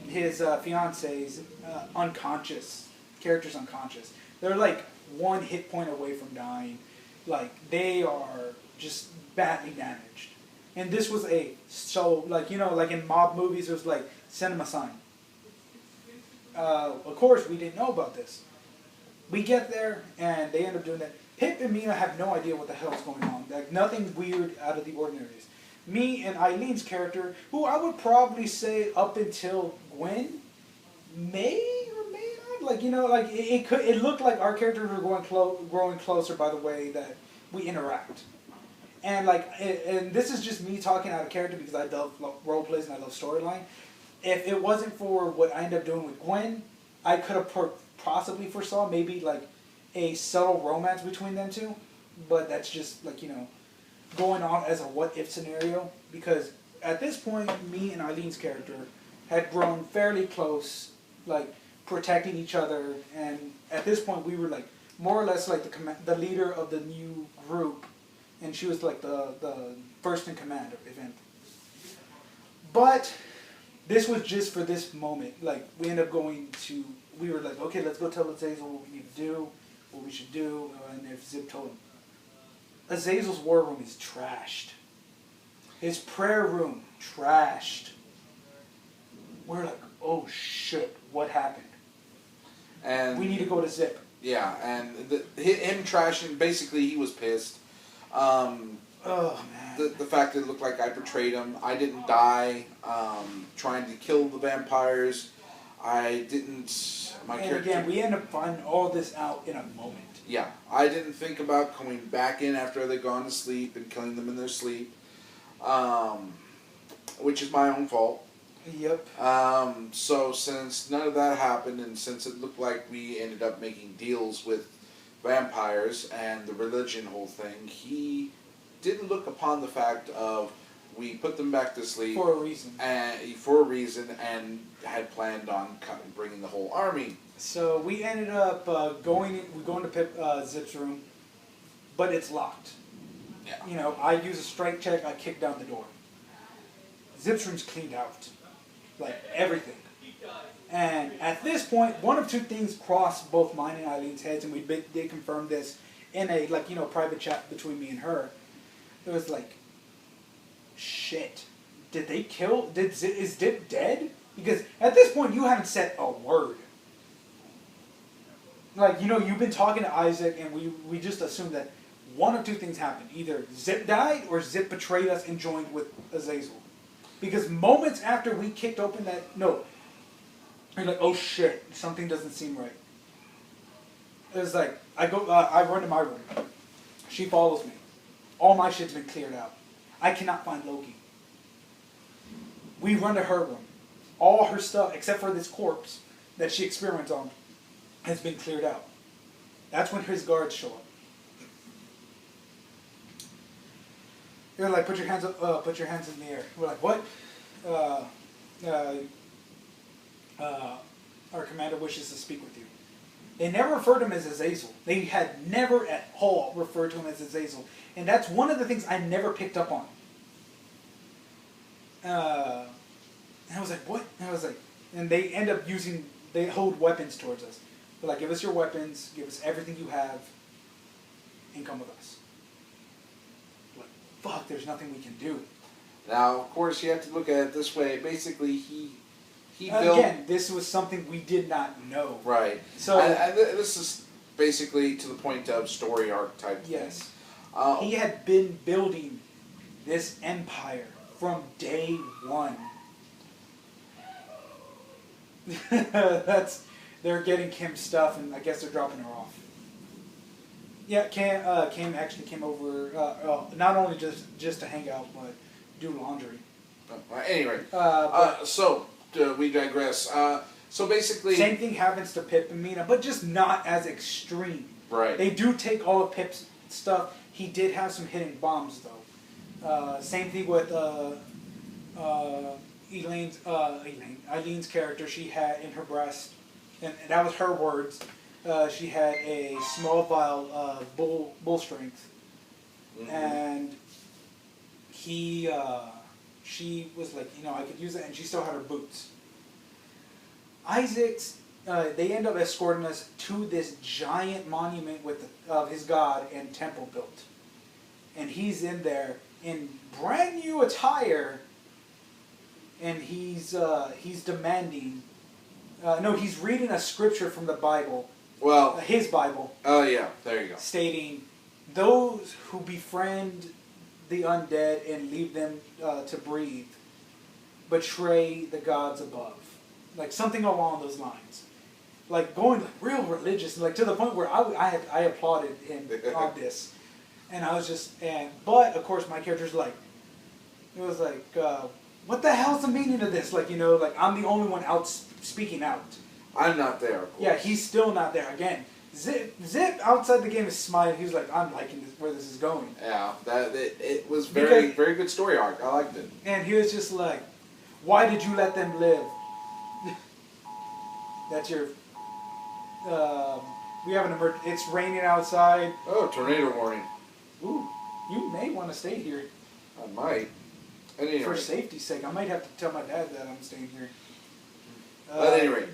his fiance's unconscious. Characters unconscious. They're like 1 hit point away from dying. Like, they are just badly damaged. And this was like in mob movies, it was like, send him a sign. Of course, we didn't know about this. We get there, and they end up doing that. Pip and Mina have no idea what the hell's going on. Like, nothing weird out of the ordinary. Me and Eileen's character, who I would probably say up until Gwen, may or may not. Like, it looked like our characters were growing closer by the way that we interact. And and this is just me talking out of character because I love role plays and I love storyline. If it wasn't for what I ended up doing with Gwen, I could have possibly foresaw maybe like a subtle romance between them two. But that's just going on as a what if scenario, because at this point me and Eileen's character had grown fairly close, like protecting each other, and at this point we were like more or less like the leader of the new group, and she was like the first in command of event. But this was just for this moment. Like, we ended up we were like, okay, let's go tell Azazel what we need to do, what we should do, and if Zip told him. Azazel's war room is trashed. His prayer room, trashed. We're like, oh shit, what happened? And we need to go to Zip. Yeah, and him trashing, basically he was pissed. Oh, man. The fact that it looked like I betrayed him. I didn't die trying to kill the vampires. I didn't... And again, we end up finding all this out in a moment. Yeah, I didn't think about going back in after they'd gone to sleep and killing them in their sleep, which is my own fault. Yep. So since none of that happened, and since it looked like we ended up making deals with vampires and the religion whole thing, he didn't look upon the fact of we put them back to sleep For a reason. And had planned on bringing the whole army. So we ended up going to Zip's room, but it's locked. Yeah. You know, I use a strength check, I kick down the door. Zip's room's cleaned out. Like, everything. And at this point, one of two things crossed both mine and Eileen's heads, and we did confirm this in a, like, you know, private chat between me and her. It was like, shit. Did they kill? Is Zip dead? Because at this point, you haven't said a word. Like, you know, you've been talking to Isaac, and we just assumed that one of two things happened. Either Zip died, or Zip betrayed us and joined with Azazel. Because moments after we kicked open that note, you're like, oh shit, something doesn't seem right. It was like, I run to my room. She follows me. All my shit's been cleared out. I cannot find Loki. We run to her room. All her stuff, except for this corpse that she experiments on, has been cleared out. That's when his guards show up. They're like, put your hands up, put your hands in the air. We're like, what? Our commander wishes to speak with you. They never referred to him as Azazel. They had never at all referred to him as Azazel. And that's one of the things I never picked up on. And I was like, what? And I was like, and they end up they hold weapons towards us. They're like, give us your weapons, give us everything you have, and come with us. Like, fuck, there's nothing we can do. Now, of course, you have to look at it this way. Basically, he built... Again, this was something we did not know. Right. So and this is basically to the point of story arc type yes. thing. He had been building this empire from day one. They're getting Kim's stuff, and I guess they're dropping her off. Yeah, Kim actually came over, not only just to hang out, but do laundry. Anyway, we digress. So basically... Same thing happens to Pip and Mina, but just not as extreme. Right. They do take all of Pip's stuff. He did have some hidden bombs, though. Same thing with Eileen's character. She had in her breast, and that was her words, she had a small vial of bull strength. Mm-hmm. And she was like, you know, I could use it, and she still had her boots. They end up escorting us to this giant monument of his god and temple built. And he's in there in brand new attire, and he's demanding, he's reading a scripture from the Bible. Well, his Bible. Oh yeah, there you go. Stating, those who befriend the undead and leave them to breathe betray the gods above. Like something along those lines. Like going like real religious, like to the point where I applauded him on this. And I was just, but of course my character's like, it was like, what the hell's the meaning of this? Like, you know, like I'm the only one out speaking out. I'm not there, of course. Yeah, he's still not there. Again, Zip outside the game is smiling. He was like, I'm liking this, where this is going. Yeah, it was very good story arc. I liked it. And he was just like, why did you let them live? That's your... we have an emergency. It's raining outside. Oh, tornado warning. Ooh, you may want to stay here. I might. Anyway. For safety's sake, I might have to tell my dad that I'm staying here. But anyway.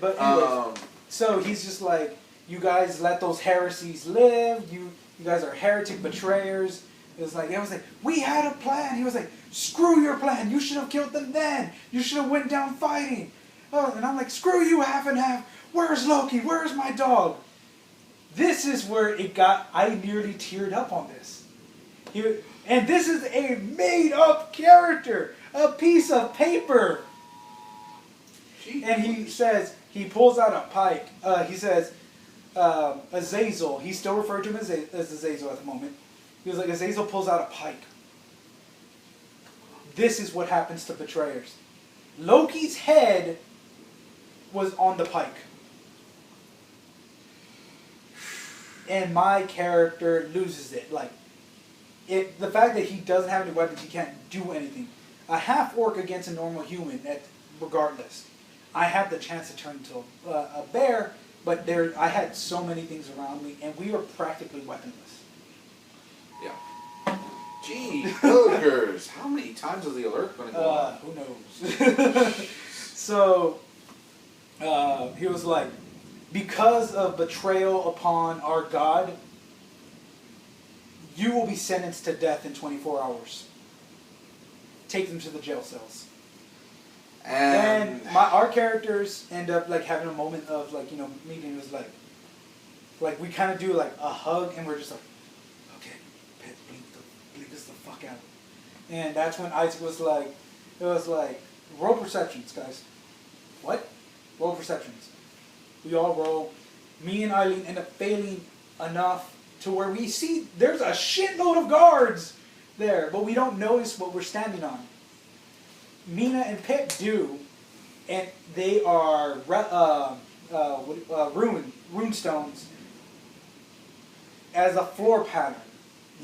So he's just like, you guys let those heresies live. You guys are heretic betrayers. I was like, we had a plan. He was like, screw your plan. You should have killed them then. You should have went down fighting. Oh, and I'm like, screw you, half and half. Where's Loki? Where's my dog? This is where I nearly teared up on this. And this is a made-up character. A piece of paper. And he pulls out a pike. He says, Azazel. He's still referred to him as Azazel at the moment. He was like, Azazel pulls out a pike. This is what happens to betrayers. Loki's head was on the pike. and my character loses it. Like, the fact that he doesn't have any weapons, he can't do anything. A half-orc against a normal human, regardless. I had the chance to turn into a bear, but I had so many things around me, and we were practically weaponless. Yeah. Gee, Willikers, how many times is the alert going to go on? Who knows? So, he was like, because of betrayal upon our God, you will be sentenced to death in 24 hours. Take them to the jail cells. And our characters end up like having a moment of like, meeting. It was like we kind of do like a hug, and we're just like, okay, Pet, blink this the fuck out. And that's when Isaac was like, it was like, roll perceptions, guys. What? Roll perceptions. We all roll. Me and Eileen end up failing enough to where we see there's a shitload of guards there, but we don't notice what we're standing on. Mina and Pip do, and they are rune stones as a floor pattern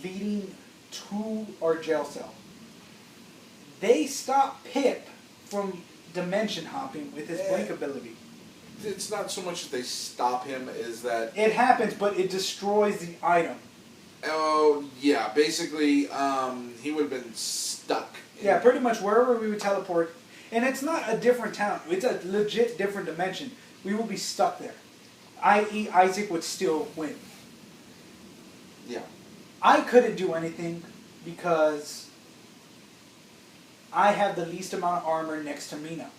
leading to our jail cell. They stop Pip from dimension hopping with his blink ability. It's not so much that they stop him, is that... It happens, but it destroys the item. Oh, yeah. Basically, he would have been stuck. Yeah, pretty much wherever we would teleport. And it's not a different town. It's a legit different dimension. We will be stuck there. I.e., Isaac would still win. Yeah. I couldn't do anything because I have the least amount of armor next to Mina.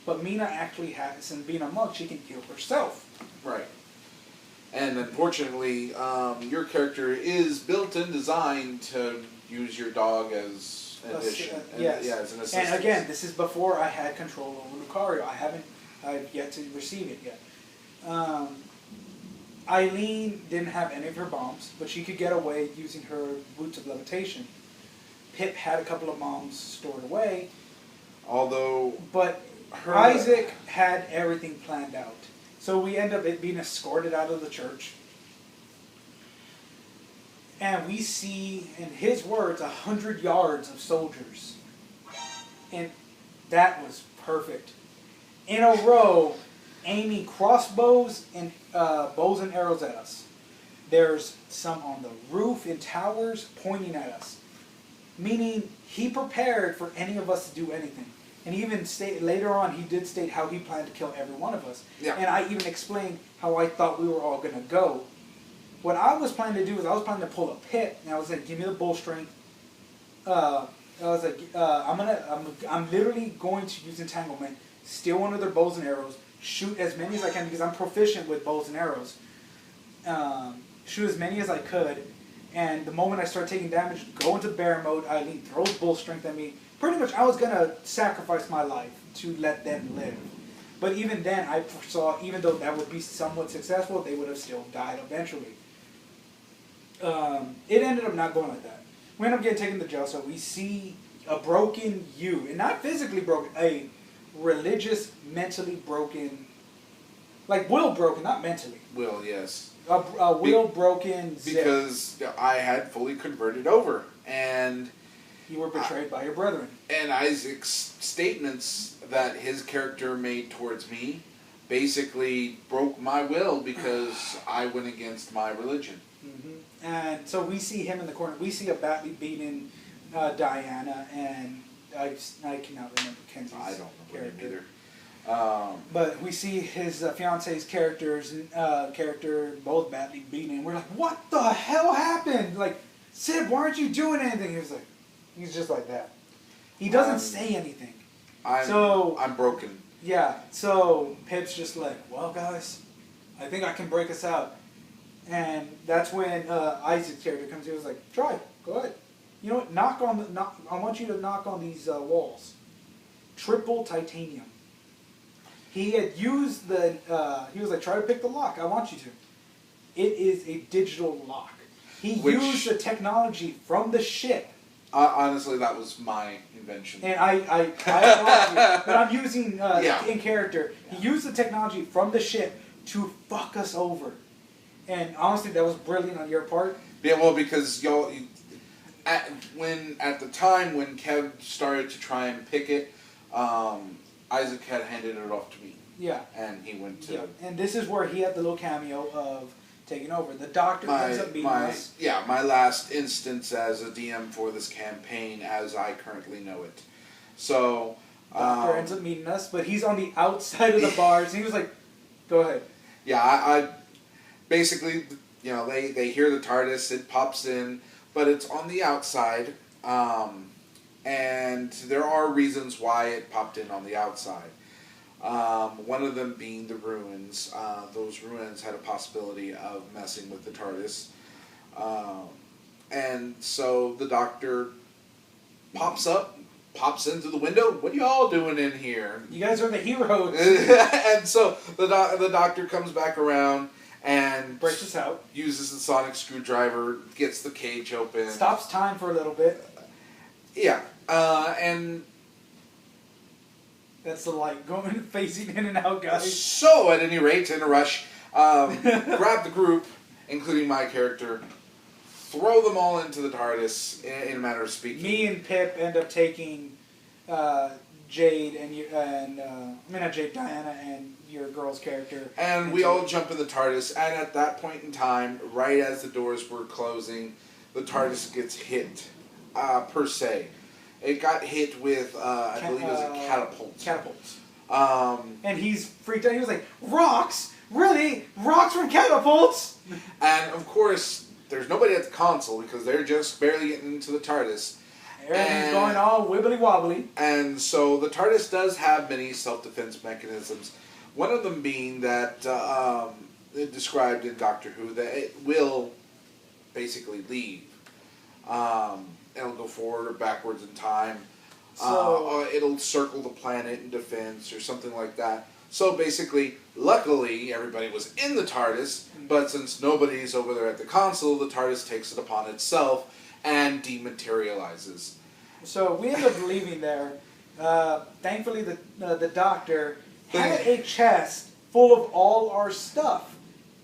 But Mina actually has, and being a monk, she can heal herself. Right. And unfortunately, your character is built and designed to use your dog as an addition. Yes. Yeah, as an assistant. And again, this is before I had control over Lucario. I've yet to receive it yet. Eileen didn't have any of her bombs, but she could get away using her boots of levitation. Pip had a couple of bombs stored away. But Isaac had everything planned out. So we end up being escorted out of the church. And we see, in his words, 100 yards of soldiers. And that was perfect. In a row, aiming crossbows and bows and arrows at us. There's some on the roof in towers pointing at us. Meaning, he prepared for any of us to do anything. And even later on, he did state how he planned to kill every one of us. Yeah. And I even explained how I thought we were all going to go. What I was planning to do is I was planning to pull a Pip, and I was like, give me the bull strength. I was like, I'm literally going to use entanglement, steal one of their bows and arrows, shoot as many as I can because I'm proficient with bows and arrows. Shoot as many as I could, and the moment I start taking damage, go into bear mode. Eileen throws bull strength at me. Pretty much, I was gonna sacrifice my life to let them live. But even then, I foresaw, even though that would be somewhat successful, they would have still died eventually. It ended up not going like that. We end up getting taken to jail, so we see a broken you, and not physically broken, a religious, mentally broken, like will broken, not mentally. Will, yes. A will broken Zip. Because I had fully converted over, and you were betrayed by your brethren. And Isaac's statements that his character made towards me basically broke my will because I went against my religion. Mm-hmm. And so we see him in the corner. We see a badly beaten Diana, and I cannot remember Kenzie's I don't remember him either. But we see his fiance's character both badly beaten, and we're like, what the hell happened? Like, Sid, why aren't you doing anything? He's just like that. He doesn't say anything. I'm broken. Yeah, so Pip's just like, well, guys, I think I can break us out. And that's when Isaac's character comes in. He was like, try, go ahead. You know what, I want you to knock on these walls. Triple titanium. He had used he was like, try to pick the lock, I want you to. It is a digital lock. He used the technology from the ship. Honestly, that was my invention. And I applaud you, but I'm using in character. Yeah. He used the technology from the ship to fuck us over. And honestly, that was brilliant on your part. Yeah, well, because at the time when Kev started to try and pick it, Isaac had handed it off to me. Yeah. And he went to... Yeah. And this is where he had the little cameo of taking over. The doctor ends up being us. Yeah, my last instance as a DM for this campaign as I currently know it. So... Doctor ends up meeting us, but he's on the outside of the bars. And he was like, go ahead. Yeah, I basically, they hear the TARDIS, it pops in, but it's on the outside. And there are reasons why it popped in on the outside. One of them being the ruins. Those ruins had a possibility of messing with the TARDIS. And so the Doctor pops into the window. What are you all doing in here? You guys are the heroes. And so the Doctor comes back around and breaks us out. Uses the sonic screwdriver, gets the cage open. Stops time for a little bit. Yeah. And... That's the light going, phasing in and out, guys. So, at any rate, in a rush, grab the group, including my character, throw them all into the TARDIS, in a matter of speaking. Me and Pip end up taking Jade not Jade, Diana, and your girl's character. And we all jump in the TARDIS, and at that point in time, right as the doors were closing, the TARDIS gets hit, per se. It got hit with, I believe it was a catapult. Catapults. And he's freaked out. He was like, rocks? Really? Rocks from catapults? And, of course, there's nobody at the console because they're just barely getting into the TARDIS. Everything's going all wibbly-wobbly. And so the TARDIS does have many self-defense mechanisms. One of them being that, described in Doctor Who, that it will basically leave. It'll go forward or backwards in time. So, it'll circle the planet in defense or something like that. So basically, luckily, everybody was in the TARDIS, but since nobody's over there at the console, the TARDIS takes it upon itself and dematerializes. So we end up leaving there. Thankfully, the Doctor had a chest full of all our stuff.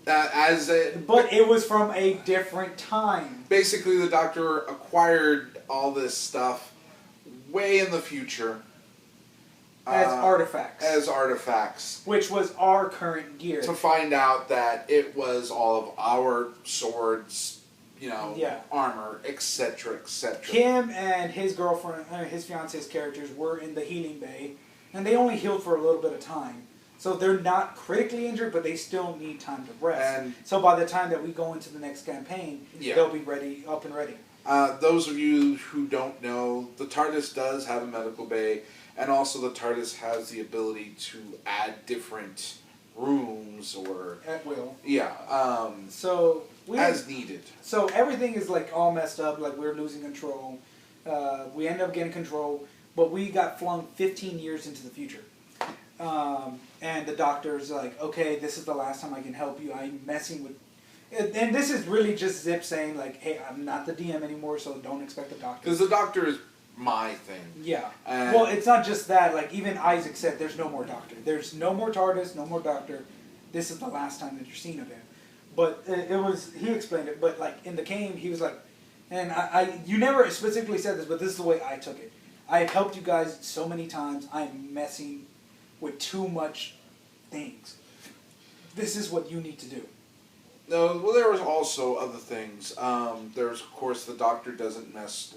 But it was from a different time. Basically, the Doctor acquired all this stuff way in the future. As artifacts. As artifacts. Which was our current gear. To find out that it was all of our swords, armor, etc., etc. Kim and his girlfriend, his fiance's characters were in the healing bay, and they only healed for a little bit of time. So they're not critically injured, but they still need time to rest. And so by the time that we go into the next campaign, they'll be up and ready. Those of you who don't know, the TARDIS does have a medical bay, and also the TARDIS has the ability to add different rooms or... At will. Yeah. As needed. So everything is like all messed up, like we're losing control. We end up getting control, but we got flung 15 years into the future. And the Doctor's like, okay, this is the last time I can help you. I'm messing with... And this is really just Zip saying, like, hey, I'm not the DM anymore, so don't expect the Doctor. Because the Doctor is my thing. Yeah. Well, it's not just that. Like, even Isaac said, there's no more Doctor. There's no more TARDIS, no more Doctor. This is the last time that you're seeing of him. But he explained it, but, like, in the game, he was like, and you never specifically said this, but this is the way I took it. I have helped you guys so many times, I'm messing with too much things. This is what you need to do. No, well, there was also other things. There's, of course, the Doctor doesn't mess,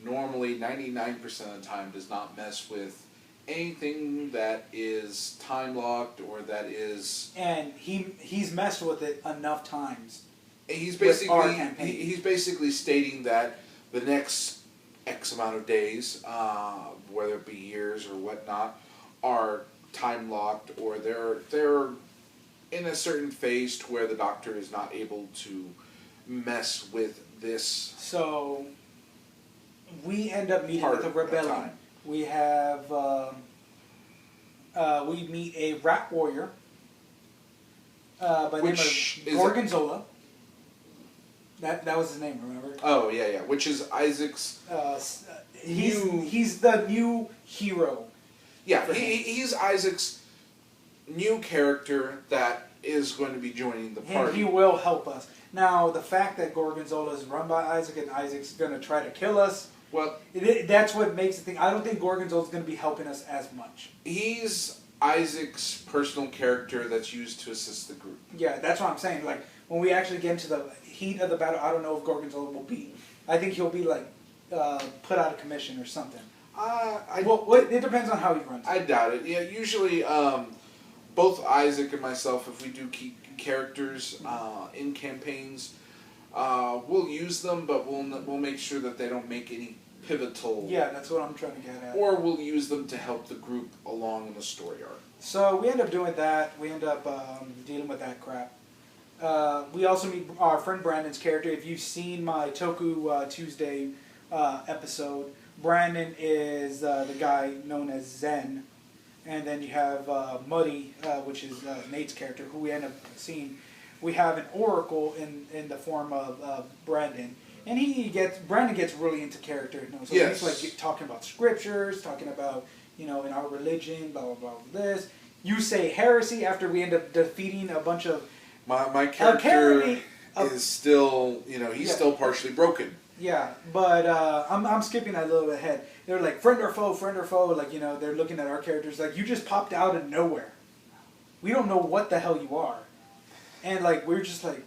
normally 99% of the time does not mess with anything that is time-locked or that is... And he's messed with it enough times. He's basically stating that the next X amount of days, whether it be years or whatnot, are time-locked or they're in a certain phase to where the Doctor is not able to mess with this. So we end up meeting with a rebellion. We have we meet a rat warrior by the name of Gorgonzola. That was his name, remember? Oh yeah. Which is Isaac's. He's the new hero. Yeah, he's Isaac's new character that is going to be joining the And party. he will help us. Now, the fact that Gorgonzola is run by Isaac and Isaac's going to try to kill us, Well, that's what makes the thing. I don't think Gorgonzola's going to be helping us as much. he's Isaac's personal character that's used to assist the group. Yeah, that's what I'm saying. Like, when we actually get into the heat of the battle, I don't know if Gorgonzola will be. I think he'll be, like, put out of commission or something. It depends on how he runs. I doubt it. Yeah, usually, both Isaac and myself, if we do keep characters in campaigns, we'll use them, but we'll make sure that they don't make any pivotal. Yeah, that's what I'm trying to get at. Or we'll use them to help the group along in the story arc. So we end up doing that. We end up dealing with that crap. We also meet our friend Brandon's character. If you've seen my Toku Tuesday episode, Brandon is the guy known as Zen. And then you have Muddy, which is Nate's character, who we end up seeing. We have an oracle in the form of Brandon. And Brandon gets really into character. You know? So yes. he's like talking about scriptures, talking about, in our religion, blah, blah, blah, this. You say heresy after we end up defeating a bunch of... My character is still, he's still partially broken. Yeah, but I'm skipping a little bit ahead. They're like, friend or foe, like, they're looking at our characters like, you just popped out of nowhere. We don't know what the hell you are. And, like, we're just like,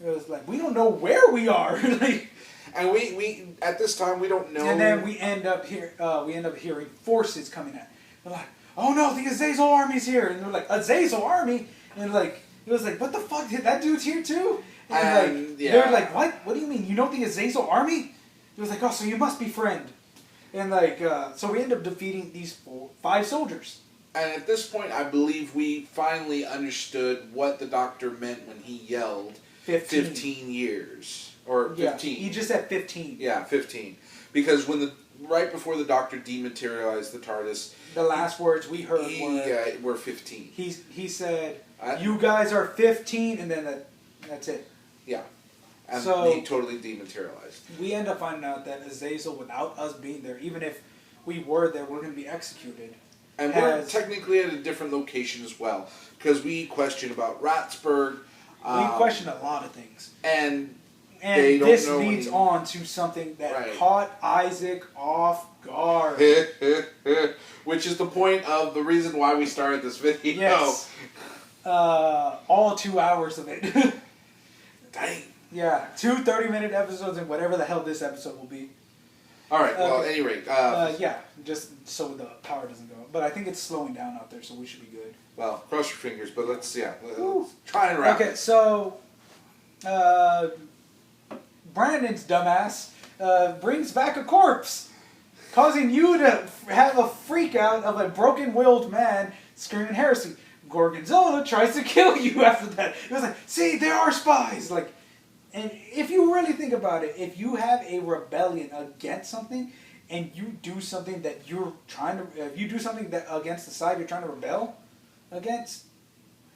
it was like, we don't know where we are. Like, and we at this time, we don't know. And then we end up hearing forces coming in. They're like, oh no, the Azazel army's here. And they're like, Azazel army? And, like, it was like, what the fuck? That dude's here too? And like, they're like, what? What do you mean? You know the Azazel army? It was like, oh, so you must be friend. And like, so we end up defeating these 5 soldiers. And at this point, I believe we finally understood what the doctor meant when he yelled 15 years. Or 15. Yeah, he just said 15. Yeah, 15. Because right before the doctor dematerialized the TARDIS, the last words we heard were 15. He said, you guys are 15, and then that's it. Yeah. And so he totally dematerialized. We end up finding out that Azazel, without us being there, even if we were there, we're going to be executed. And we're technically at a different location as well. Because we question about Ratsburg. We question a lot of things. And this leads on to something that caught Isaac off guard. Which is the point of the reason why we started this video. Yes. All 2 hours of it. Dang. Yeah, 2 30-minute episodes and whatever the hell this episode will be. Alright, well, at any rate. Yeah, just so the power doesn't go. But I think it's slowing down out there, so we should be good. Well, cross your fingers, but let's try and wrap it. Okay, so Brandon's dumbass brings back a corpse, causing you to have a freak out of a broken-willed man screaming heresy. Gorgonzola tries to kill you after that. It was like, see, there are spies. Like, and if you really think about it, if you have a rebellion against something, and you do something that you're trying to, if you do something that against the side you're trying to rebel against,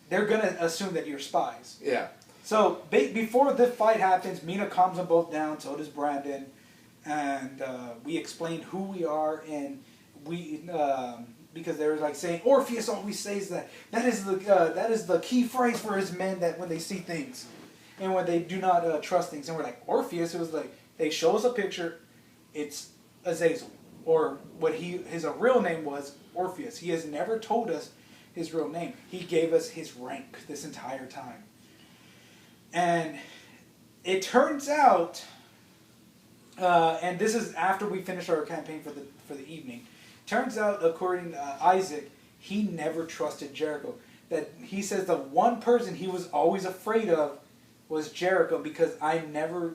they're gonna assume that you're spies. Yeah. So before the fight happens, Mina calms them both down. So does Brandon, and we explain who we are, and we. Because they were like saying, Orpheus always says that. That is the key phrase for his men, that when they see things and when they do not trust things. And we're like, Orpheus? It was like, they show us a picture, it's Azazel. Or what his real name was, Orpheus. He has never told us his real name. He gave us his rank this entire time. And it turns out, and this is after we finished our campaign for the evening, turns out, according to Isaac, he never trusted Jericho. That he says the one person he was always afraid of was Jericho, because I never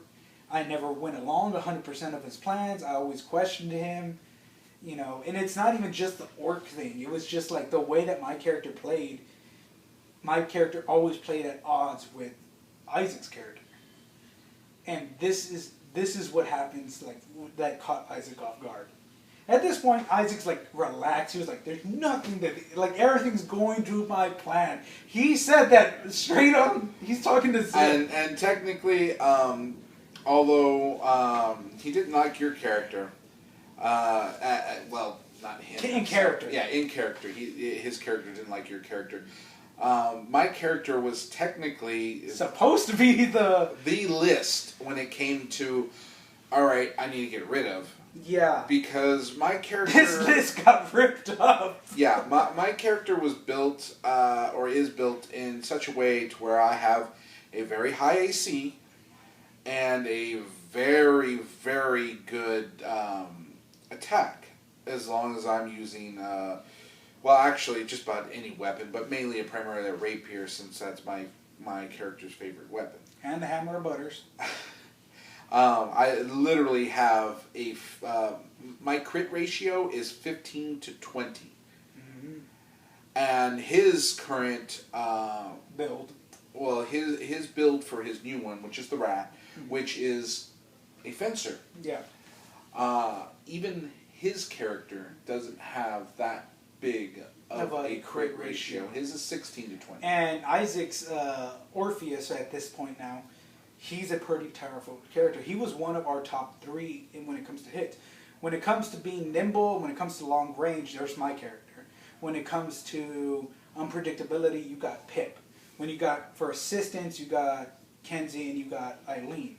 went along 100% of his plans. I always questioned him, and it's not even just the orc thing. It was just like the way that my character played. My character always played at odds with Isaac's character. And this is what happens, like, that caught Isaac off guard. At this point, Isaac's like relaxed. He was like, there's nothing like, everything's going to my plan. He said that straight up. He's talking to Zip. And technically, although he didn't like your character, well, not him. In character. Yeah, in character. His character didn't like your character. My character was technically supposed to be the list when it came to, all right, I need to get rid of. Yeah. Because my character... This list got ripped up. Yeah, my character was built, or is built in such a way to where I have a very high AC and a very, very good attack. As long as I'm using, well, actually, just about any weapon, but mainly primarily a rapier, since that's my character's favorite weapon. And the hammer of butters. I literally have my crit ratio is 15 to 20. Mm-hmm. And his current build. Well, his build for his new one, which is the rat, mm-hmm. which is a fencer. Yeah. Even his character doesn't have that big of a crit ratio. His is 16 to 20. And Isaac's Orpheus at this point now, he's a pretty powerful character. He was one of our top 3 when it comes to hits. When it comes to being nimble, when it comes to long range, there's my character. When it comes to unpredictability, you got Pip. When you got for assistance, you got Kenzie and you got Eileen.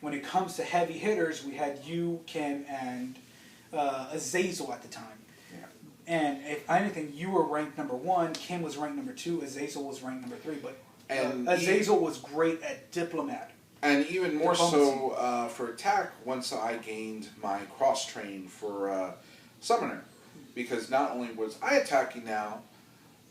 When it comes to heavy hitters, we had you, Kim, and Azazel at the time. Yeah. And if anything, you were ranked number 1, Kim was ranked number 2, Azazel was ranked number 3, but Azazel was great at diplomat. And even more so for attack, once I gained my cross-train for Summoner. Because not only was I attacking now,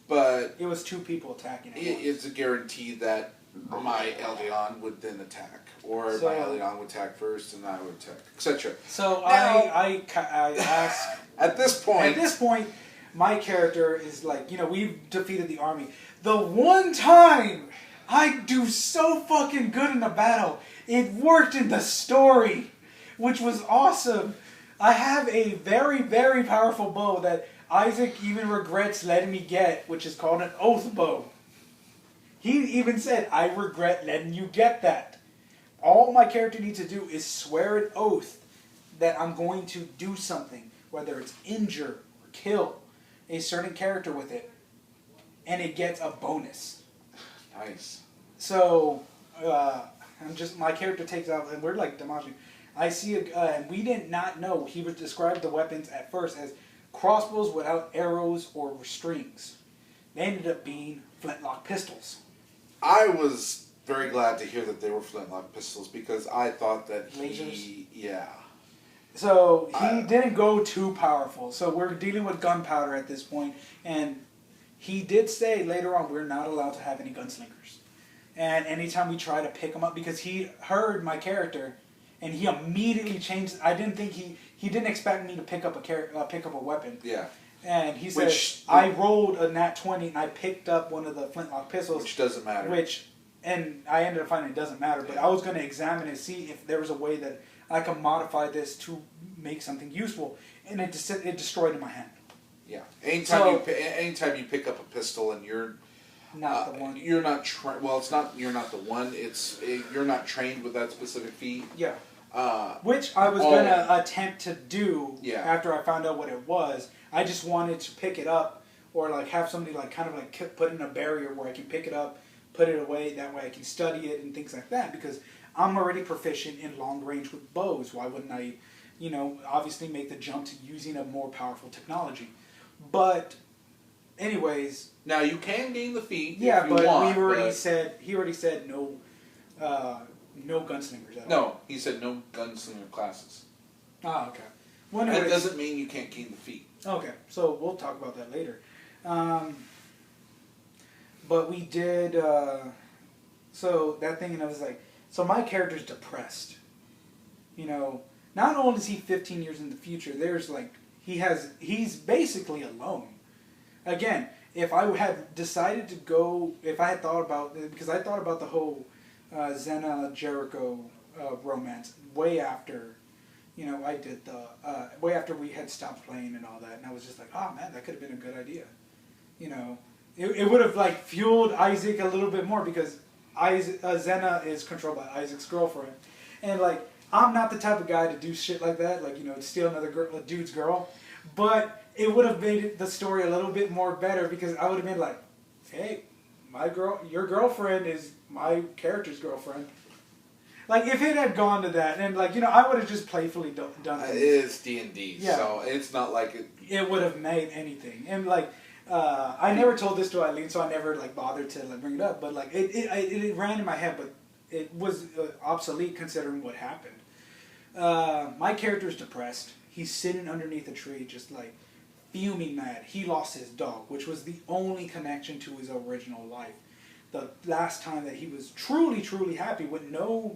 but... It was 2 people attacking at once. It's a guarantee that my Eldion would then attack. Or my Eldion would attack first and I would attack, etc. So now, I ask... At this point, my character is like, we've defeated the army. The one time I do so fucking good in a battle, it worked in the story, which was awesome. I have a very, very powerful bow that Isaac even regrets letting me get, which is called an oath bow. He even said, I regret letting you get that. All my character needs to do is swear an oath that I'm going to do something, whether it's injure or kill a certain character with it, and it gets a bonus. Nice. So, my character takes out, and we're like damaging. I see and we did not know, he would describe the weapons at first as crossbows without arrows or strings. They ended up being flintlock pistols. I was very glad to hear that they were flintlock pistols because I thought that lasers? Yeah. So he didn't go too powerful. So we're dealing with gunpowder at this point, and he did say later on we're not allowed to have any gunslingers. And anytime we try to pick him up, because he heard my character, and he immediately changed. I didn't think he didn't expect me to pick up a weapon. Yeah. And he said, I rolled a nat 20 and I picked up one of the flintlock pistols. Which doesn't matter. And I ended up finding it doesn't matter. But I was going to examine and see if there was a way that I could modify this to make something useful. And it destroyed in my hand. Yeah. Anytime you pick up a pistol and you're not the one. You're not it's not you're not the one. You're not trained with that specific feat. Yeah. Which I was going to attempt to do after I found out what it was. I just wanted to pick it up or like have somebody like kind of like put in a barrier where I can pick it up, put it away, that way I can study it and things like that because I'm already proficient in long range with bows. Why wouldn't I, obviously make the jump to using a more powerful technology? But anyways, now you can gain the feat he already said no no gunslingers at all. No, he said no gunslinger classes. Ah, okay. Well, that doesn't mean you can't gain the feat. Okay, so we'll talk about that later. But we did, so that thing, and I was like, so my character's depressed. Not only is he 15 years in the future, there's like, he's basically alone. Again, if I had decided to go, if I had thought about, because I thought about the whole Xena Jericho romance way after, I did way after we had stopped playing and all that, and I was just like, oh man, that could have been a good idea. It would have like fueled Isaac a little bit more because Xena is controlled by Isaac's girlfriend, and like I'm not the type of guy to do shit like that, like steal a dude's girl, but it would have made the story a little bit more better because I would have been like, hey, your girlfriend is my character's girlfriend. Like, if it had gone to that, and like, I would have just playfully done it. It is D&D, so it's not like it would have made anything. And like, I never told this to Eileen, so I never like bothered to like bring it up. But like, it ran in my head, but it was obsolete considering what happened. My character's depressed. He's sitting underneath a tree, just like fuming mad. He lost his dog, which was the only connection to his original life. The last time that he was truly, truly happy with no,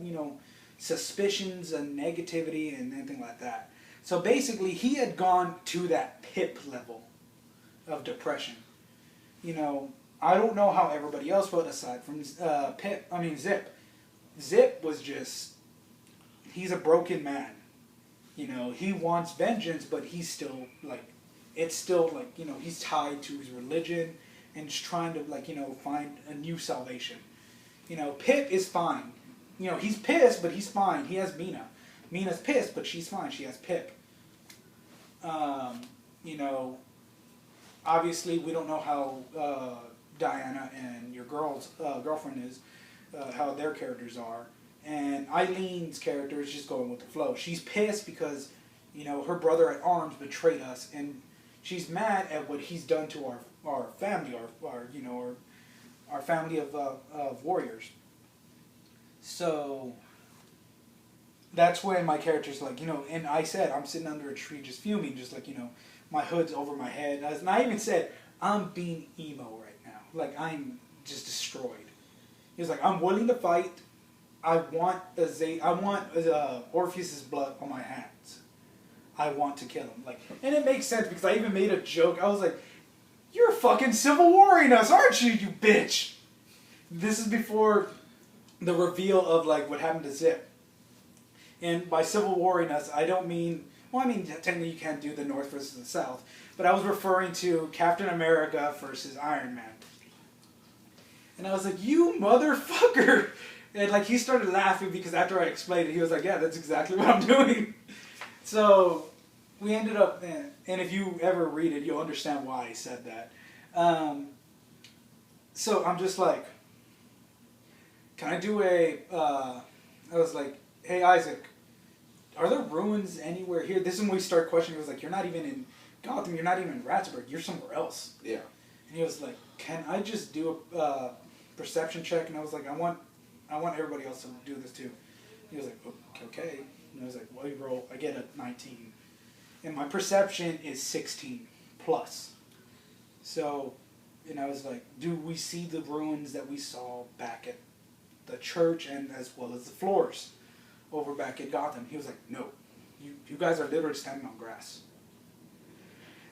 suspicions and negativity and anything like that. So basically, he had gone to that PIP level of depression. I don't know how everybody else felt aside from Zip. Zip was just, he's a broken man. He wants vengeance, but he's still like, it's still like, he's tied to his religion and just trying to find a new salvation. Pip is fine. He's pissed, but he's fine. He has Mina. Mina's pissed, but she's fine. She has Pip. Obviously we don't know how Diana and your girlfriend is, how their characters are. And Eileen's character is just going with the flow. She's pissed because, her brother at arms betrayed us, and she's mad at what he's done to our family, our family of warriors. So that's when my character's like, and I said, I'm sitting under a tree just fuming, just like, my hood's over my head. And I even said, I'm being emo right now. Like, I'm just destroyed. He was like, I'm willing to fight. I want Orpheus's blood on my hands. I want to kill him. Like, and it makes sense because I even made a joke. I was like, you're fucking Civil Warring us, aren't you, you bitch? This is before the reveal of like what happened to Zip. And by Civil Warring us, I don't mean, technically you can't do the North versus the South, but I was referring to Captain America versus Iron Man. And I was like, you motherfucker! And like he started laughing because after I explained it, he was like, yeah, that's exactly what I'm doing. So we ended up, and if you ever read it, you'll understand why I said that. So I'm just like, can I do I was like, hey Isaac, are there ruins anywhere here? This is when we start questioning. He was like, you're not even in Gotham, you're not even in Ratzenberg, you're somewhere else. Yeah. And he was like, can I just do a perception check? And I was like, I want everybody else to do this too. He was like, okay. And I was like, well, you roll. I get a 19. And my perception is 16 plus. So, and I was like, do we see the ruins that we saw back at the church and as well as the floors over back at Gotham? He was like, no. You guys are literally standing on grass.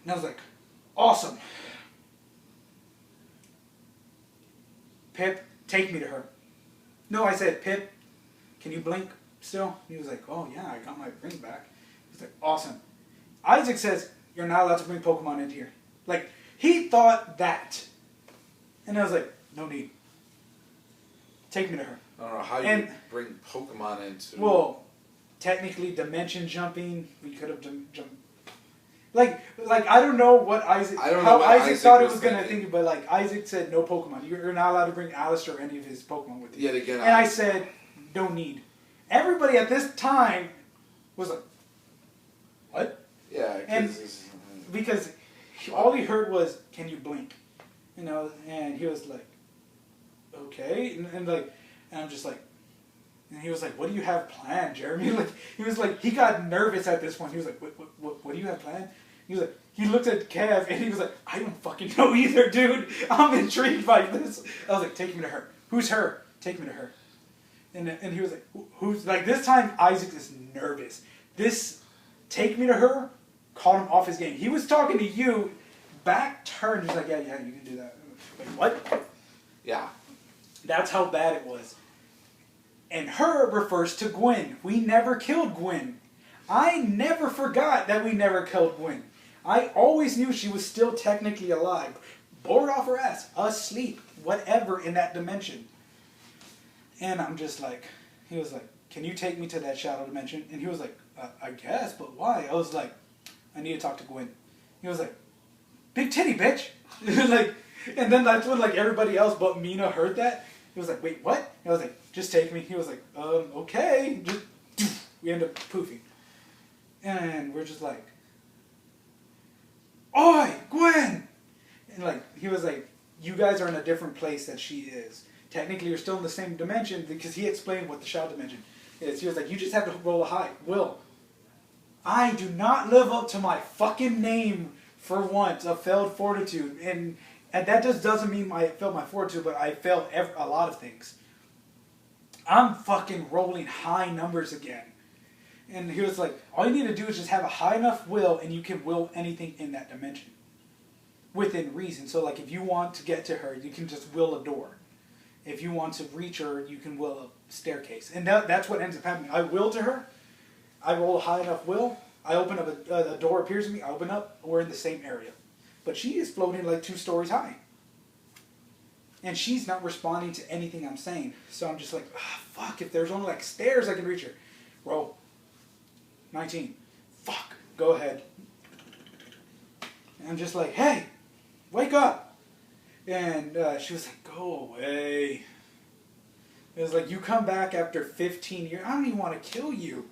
And I was like, awesome. Pip, take me to her. No, I said, Pip, can you blink still? He was like, oh yeah, I got my ring back. He's like, awesome. Isaac says, you're not allowed to bring Pokemon into here. Like, he thought that. And I was like, no need. Take me to her. I don't know how you bring Pokemon into... Well, technically dimension jumping, we could have jumped. Like I don't know what Isaac... Isaac thought it was going to think, but like Isaac said no Pokemon. You're not allowed to bring Alistair or any of his Pokemon with you. Yet again, and I said, no need. Everybody at this time was like, what? Yeah, because all he heard was, can you blink? And he was like, okay. And I'm just like, and he was like, what do you have planned, Jeremy? Like, he was like, he got nervous at this point. He was like, what do you have planned? He was like, he looked at Kev and he was like, I don't fucking know either, dude. I'm intrigued by this. I was like, take me to her. Who's her? Take me to her. And he was like, who's, like, this time Isaac is nervous. This, take me to her, caught him off his game. He was talking to you, back turned. He's like, yeah, you can do that. Like, what? Yeah. That's how bad it was. And her refers to Gwen. We never killed Gwen. I never forgot that we never killed Gwen. I always knew she was still technically alive. Bored off her ass, asleep, whatever in that dimension. And I'm just like, he was like, can you take me to that shadow dimension? And he was like, I guess, but why? I was like, I need to talk to Gwen. He was like, big titty, bitch. Like, And then that's when like everybody else but Mina heard that. He was like, wait, what? And I was like, just take me. He was like, okay. Just we end up poofing. And we're just like, oi, Gwen! And like, he was like, you guys are in a different place than she is. Technically, you're still in the same dimension because he explained what the shadow dimension is. He was like, you just have to roll a high. Will, I do not live up to my fucking name for once of failed fortitude. And that just doesn't mean I failed my fortitude, but I failed a lot of things. I'm fucking rolling high numbers again. And he was like, all you need to do is just have a high enough will and you can will anything in that dimension. Within reason. So like if you want to get to her, you can just will a door. If you want to reach her, you can will a staircase. And that's what ends up happening. I will to her. I roll a high enough will. I open up, a door appears to me. I open up. We're in the same area. But she is floating like 2 stories high. And she's not responding to anything I'm saying. So I'm just like, fuck, if there's only like stairs I can reach her. Roll. 19. Fuck. Go ahead. And I'm just like, hey, wake up. And she was like, go away. It was like, you come back after 15 years. I don't even want to kill you.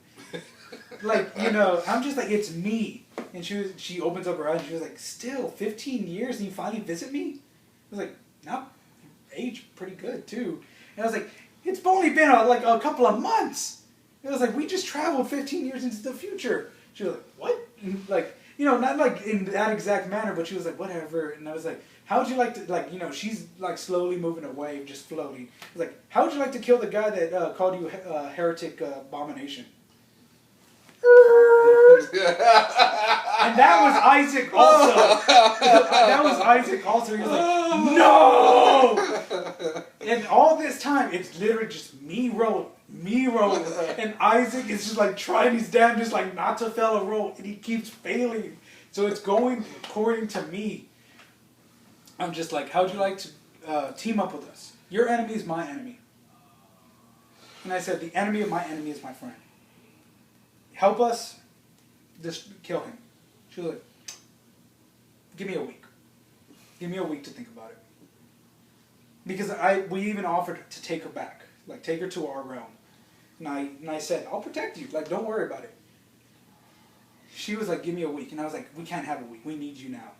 Like, you know, I'm just like, it's me. And she opens up her eyes and she was like, still, 15 years and you finally visit me? I was like, no, you age pretty good too. And I was like, it's only been like a couple of months. It was like, we just traveled 15 years into the future. She was like, what? And like, you know, not like in that exact manner, but she was like, whatever. And I was like, how would you like to, like, you know, she's like slowly moving away, just floating. I was like, how would you like to kill the guy that called you heretic abomination? And that was Isaac also. That was Isaac also. He was like, no! And all this time, it's literally just me rolling. And Isaac is just like trying his damnedest like not to fail a roll, and he keeps failing. So it's going according to me. I'm just like, how'd you like to team up with us? Your enemy is my enemy. And I said, the enemy of my enemy is my friend. Help us, just kill him. She was like, give me a week. Give me a week to think about it. Because we even offered to take her back. Like, take her to our realm. And I said, I'll protect you. Like, don't worry about it. She was like, give me a week. And I was like, we can't have a week. We need you now.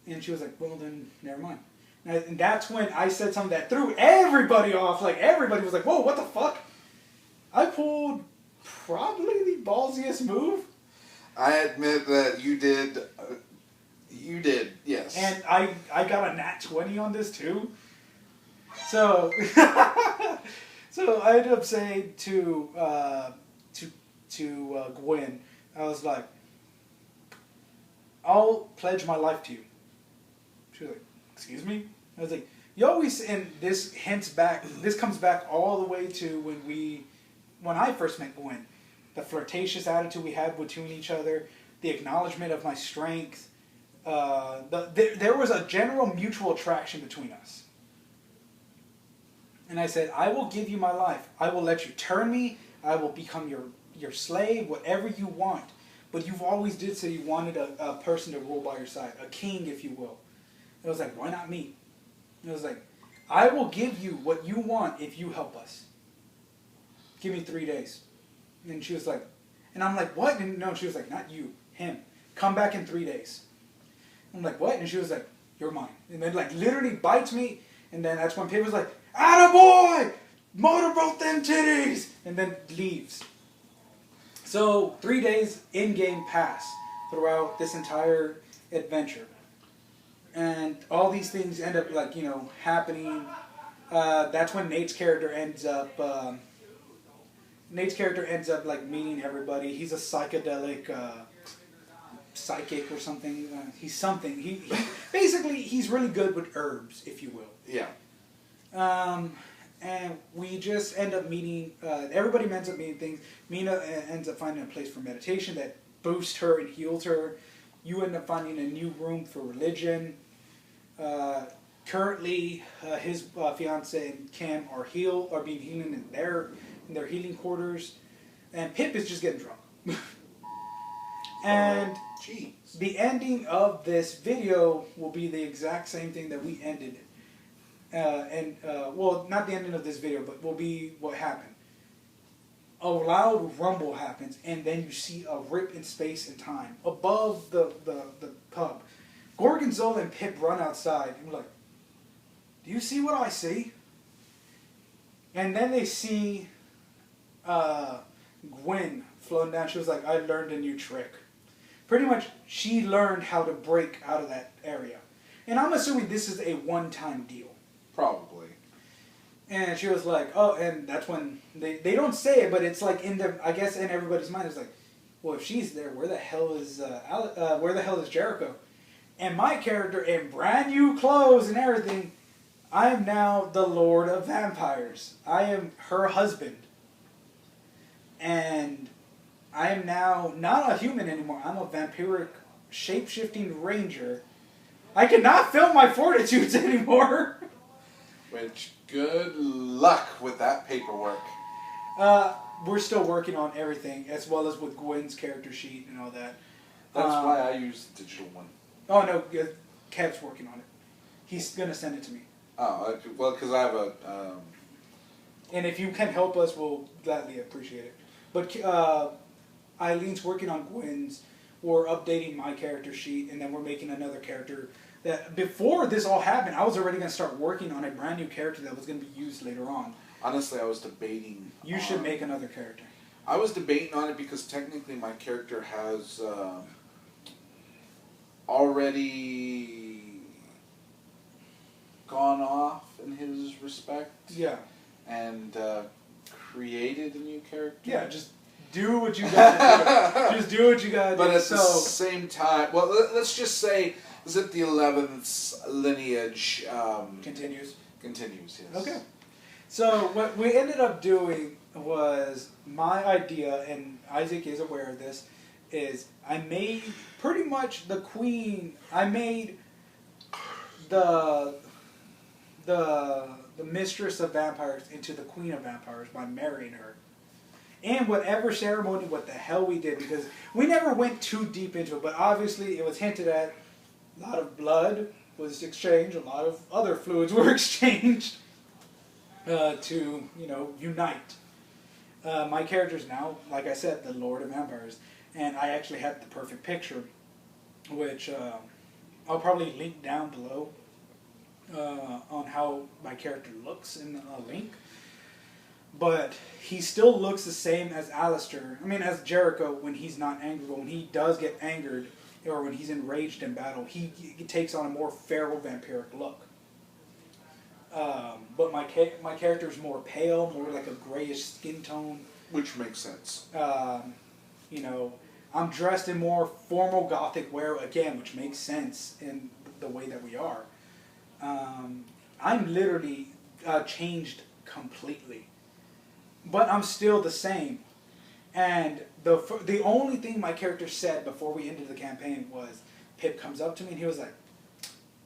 And she was like, well, then, never mind. And that's when I said something that threw everybody off. Like, everybody was like, whoa, what the fuck? I pulled probably the ballsiest move. I admit that you did. You did, yes. And I got a nat 20 on this, too. So, so I ended up saying to Gwen, I was like, I'll pledge my life to you. She was like, excuse me? I was like, you always, and this comes back all the way to when I first met Gwen. The flirtatious attitude we had between each other, the acknowledgement of my strength, there was a general mutual attraction between us. And I said, I will give you my life. I will let you turn me. I will become your slave, whatever you want. But you've always did say you wanted a person to rule by your side, a king, if you will. And I was like, why not me? And I was like, I will give you what you want if you help us. Give me 3 days. And she was like, and I'm like, what? And no, she was like, not you, him. Come back in 3 days. I'm like, what? And she was like, you're mine. And then like literally bites me. And then that's when Pip was like, attaboy! Motorboat them titties! And then leaves. So 3 days in-game pass throughout this entire adventure. And all these things end up like, you know, happening. That's when Nate's character ends up like meeting everybody. He's a psychedelic psychic or something. He's something. He basically he's really good with herbs, if you will. Yeah. And we just end up meeting. Everybody ends up meeting things. Mina ends up finding a place for meditation that boosts her and heals her. You end up finding a new room for religion. Currently, his fiance and Cam are being healed in their healing quarters, and Pip is just getting drunk. And Jeez. the ending of this video will be the exact same thing that we ended. Well, not the ending of this video, but will be what happened. A loud rumble happens, and then you see a rip in space and time above the pub. Gorgonzola and Pip run outside, and we're like, do you see what I see? And then they see Gwen floating down. She was like, I learned a new trick. Pretty much, she learned how to break out of that area. And I'm assuming this is a one-time deal. Probably. And she was like, oh, and that's when, they don't say it, but it's like in the, I guess in everybody's mind, it's like, well, if she's there, where the hell is Jericho? And my character, in brand new clothes and everything, I am now the Lord of Vampires. I am her husband. And I am now not a human anymore. I'm a vampiric, shape-shifting ranger. I cannot film my fortitudes anymore. Which, good luck with that paperwork. We're still working on everything, as well as with Gwen's character sheet and all that. That's why I use the digital one. Oh, no, Kev's working on it. He's going to send it to me. Oh, well, because I have a... And if you can help us, we'll gladly appreciate it. But Eileen's working on Gwen's. We're updating my character sheet, and then we're making another character. That before this all happened, I was already going to start working on a brand new character that was going to be used later on. Honestly, I was debating... You should make another character. I was debating on it because technically my character has already gone off in his respect. Yeah. And created a new character. Yeah, just do what you got to do. Just do what you got to do. But at the same time, well, let's just say, is it the 11th lineage? Continues. Continues, yes. Okay. So what we ended up doing was, my idea, and Isaac is aware of this, is I made pretty much the queen. I made the mistress of vampires into the queen of vampires by marrying her. And whatever ceremony, what the hell we did, because we never went too deep into it, but obviously it was hinted at. A lot of blood was exchanged, a lot of other fluids were exchanged to, unite. My character's now, like I said, the Lord of Vampires, and I actually had the perfect picture, which I'll probably link down below on how my character looks in the link. But he still looks the same as as Jericho when he's not angry, but when he does get angered, or when he's enraged in battle, he takes on a more feral vampiric look. But my character is more pale, more like a grayish skin tone. Which makes sense. I'm dressed in more formal gothic wear, again, which makes sense in the way that we are. I'm literally changed completely. But I'm still the same. And the only thing my character said before we ended the campaign was, Pip comes up to me and he was like,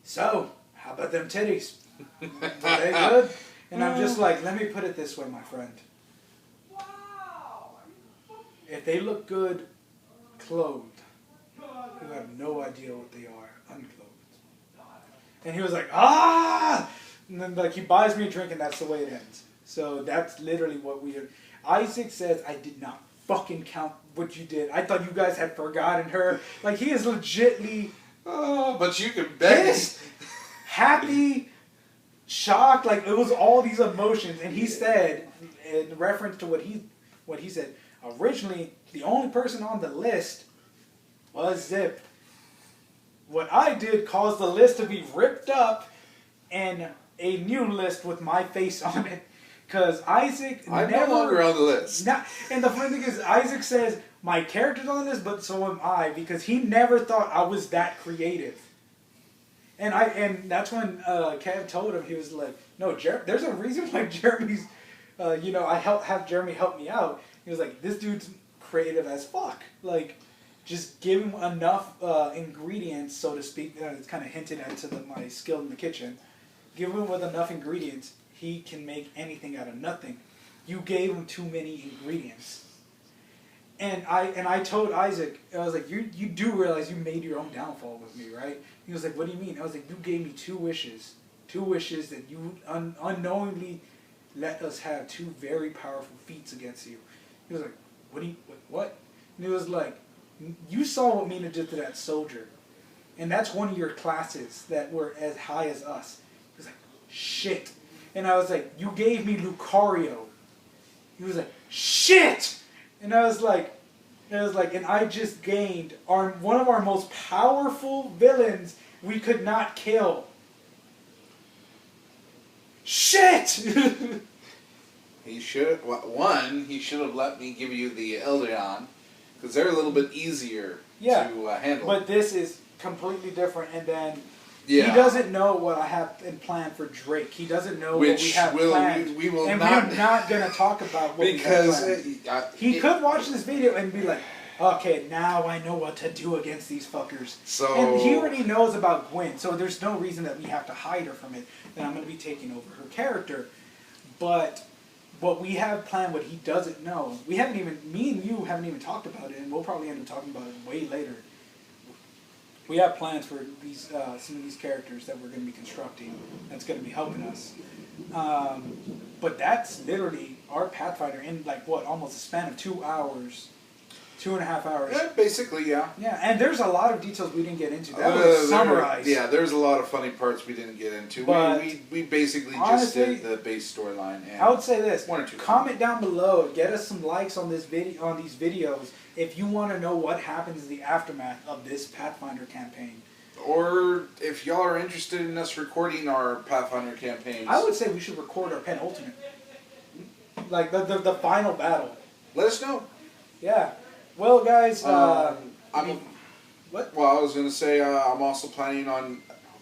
so, how about them titties? Were they good? And I'm just like, let me put it this way, my friend. If they look good clothed, you have no idea what they are unclothed. And he was like, ah! And then he buys me a drink and that's the way it ends. So that's literally what we did. Isaac says, I did not fucking count what you did. I thought you guys had forgotten her. Like, he is legitly... Oh, but you can bet. Pissed, happy, shocked. Like, it was all these emotions. And he said, in reference to what he said, originally, the only person on the list was Zip. What I did caused the list to be ripped up and a new list with my face on it. Because Isaac I'm no longer on the list. And the funny thing is, Isaac says, my character's on the list, but so am I. Because he never thought I was that creative. And that's when Kev told him, he was like, no, there's a reason why Jeremy's, I have Jeremy help me out. He was like, this dude's creative as fuck. Like, just give him enough ingredients, so to speak. It's kind of hinted at to my skill in the kitchen. Give him with enough ingredients, he can make anything out of nothing. You gave him too many ingredients. And I told Isaac, I was like, you do realize you made your own downfall with me, right? He was like, what do you mean? I was like, you gave me two wishes that you unknowingly let us have two very powerful feats against you. He was like, what? And he was like, you saw what Mina did to that soldier, and that's one of your classes that were as high as us. He was like, shit. And I was like, you gave me Lucario. He was like, shit. And I was like, and I just gained one of our most powerful villains we could not kill. Shit! He should have let me give you the Eldeon, because they're a little bit easier to handle. But this is completely different, and then he doesn't know what I have in plan for Drake. He doesn't know what we have planned. We will and not, we're not going to talk about what because we have planned. He could watch this video and be like, okay, now I know what to do against these fuckers. So, and he already knows about Gwen, so there's no reason that we have to hide her from it. Then I'm going to be taking over her character. But what we have planned, what he doesn't know, me and you haven't even talked about it, and we'll probably end up talking about it way later. We have plans for these some of these characters that we're going to be constructing. That's going to be helping us. But that's literally our Pathfinder in almost a span of 2 hours. 2.5 hours. Yeah, basically, yeah. Yeah, and there's a lot of details we didn't get into. That was summarized. Yeah, there's a lot of funny parts we didn't get into. But we basically honestly, just did the base storyline. I would say this: one or two. Comment down below, get us some likes on this video, on these videos, if you want to know what happens in the aftermath of this Pathfinder campaign. Or if y'all are interested in us recording our Pathfinder campaigns. I would say we should record our penultimate, like the final battle. Let us know. Yeah. Well, guys, what? Well, I was going to say I'm also planning on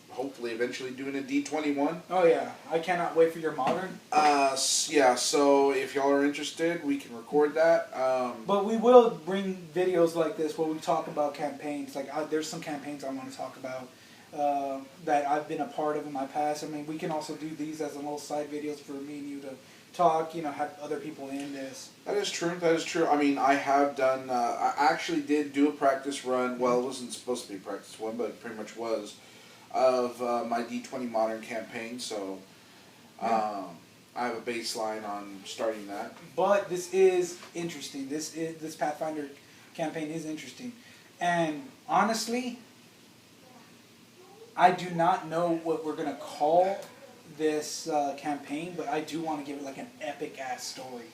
hopefully eventually doing a D21. Oh yeah, I cannot wait for your modern. Yeah. So if y'all are interested, we can record that. But we will bring videos like this where we talk about campaigns. Like there's some campaigns I want to talk about that I've been a part of in my past. I mean, we can also do these as little side videos for me and you to talk, have other people in this. That is true. I mean, I have done, I actually did do a practice run, well, it wasn't supposed to be a practice one, but it pretty much was, of my D20 Modern campaign, so I have a baseline on starting that. But this is interesting. This Pathfinder campaign is interesting. And honestly, I do not know what we're going to call this campaign, but I do want to give it like an epic ass story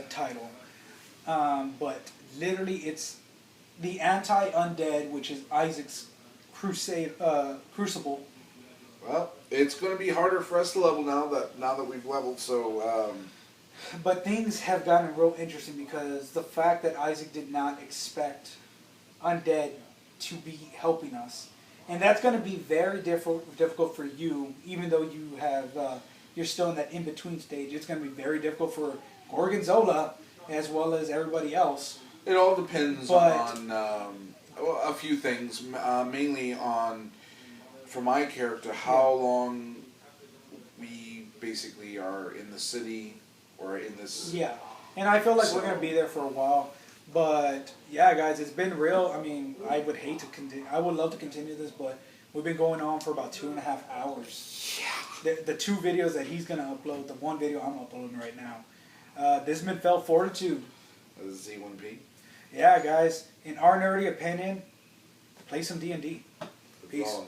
title. But literally, it's the anti-undead, which is Isaac's crucible. Well, it's going to be harder for us to level now that we've leveled. So, but things have gotten real interesting because the fact that Isaac did not expect undead to be helping us. And that's going to be very difficult for you, even though you have you're still in that in-between stage. It's going to be very difficult for Gorgonzola as well as everybody else. It all depends on a few things, mainly on, for my character, how long we basically are in the city or in this. Yeah, and I feel like we're going to be there for a while. But yeah, guys, it's been real. I mean, I would hate to continue. I would love to continue this, but we've been going on for about 2.5 hours. Yeah. The two videos that he's gonna upload, the one video I'm uploading right now. This has been Fortitude. Z1P. Yeah, guys. In our nerdy opinion, play some D&D. Peace.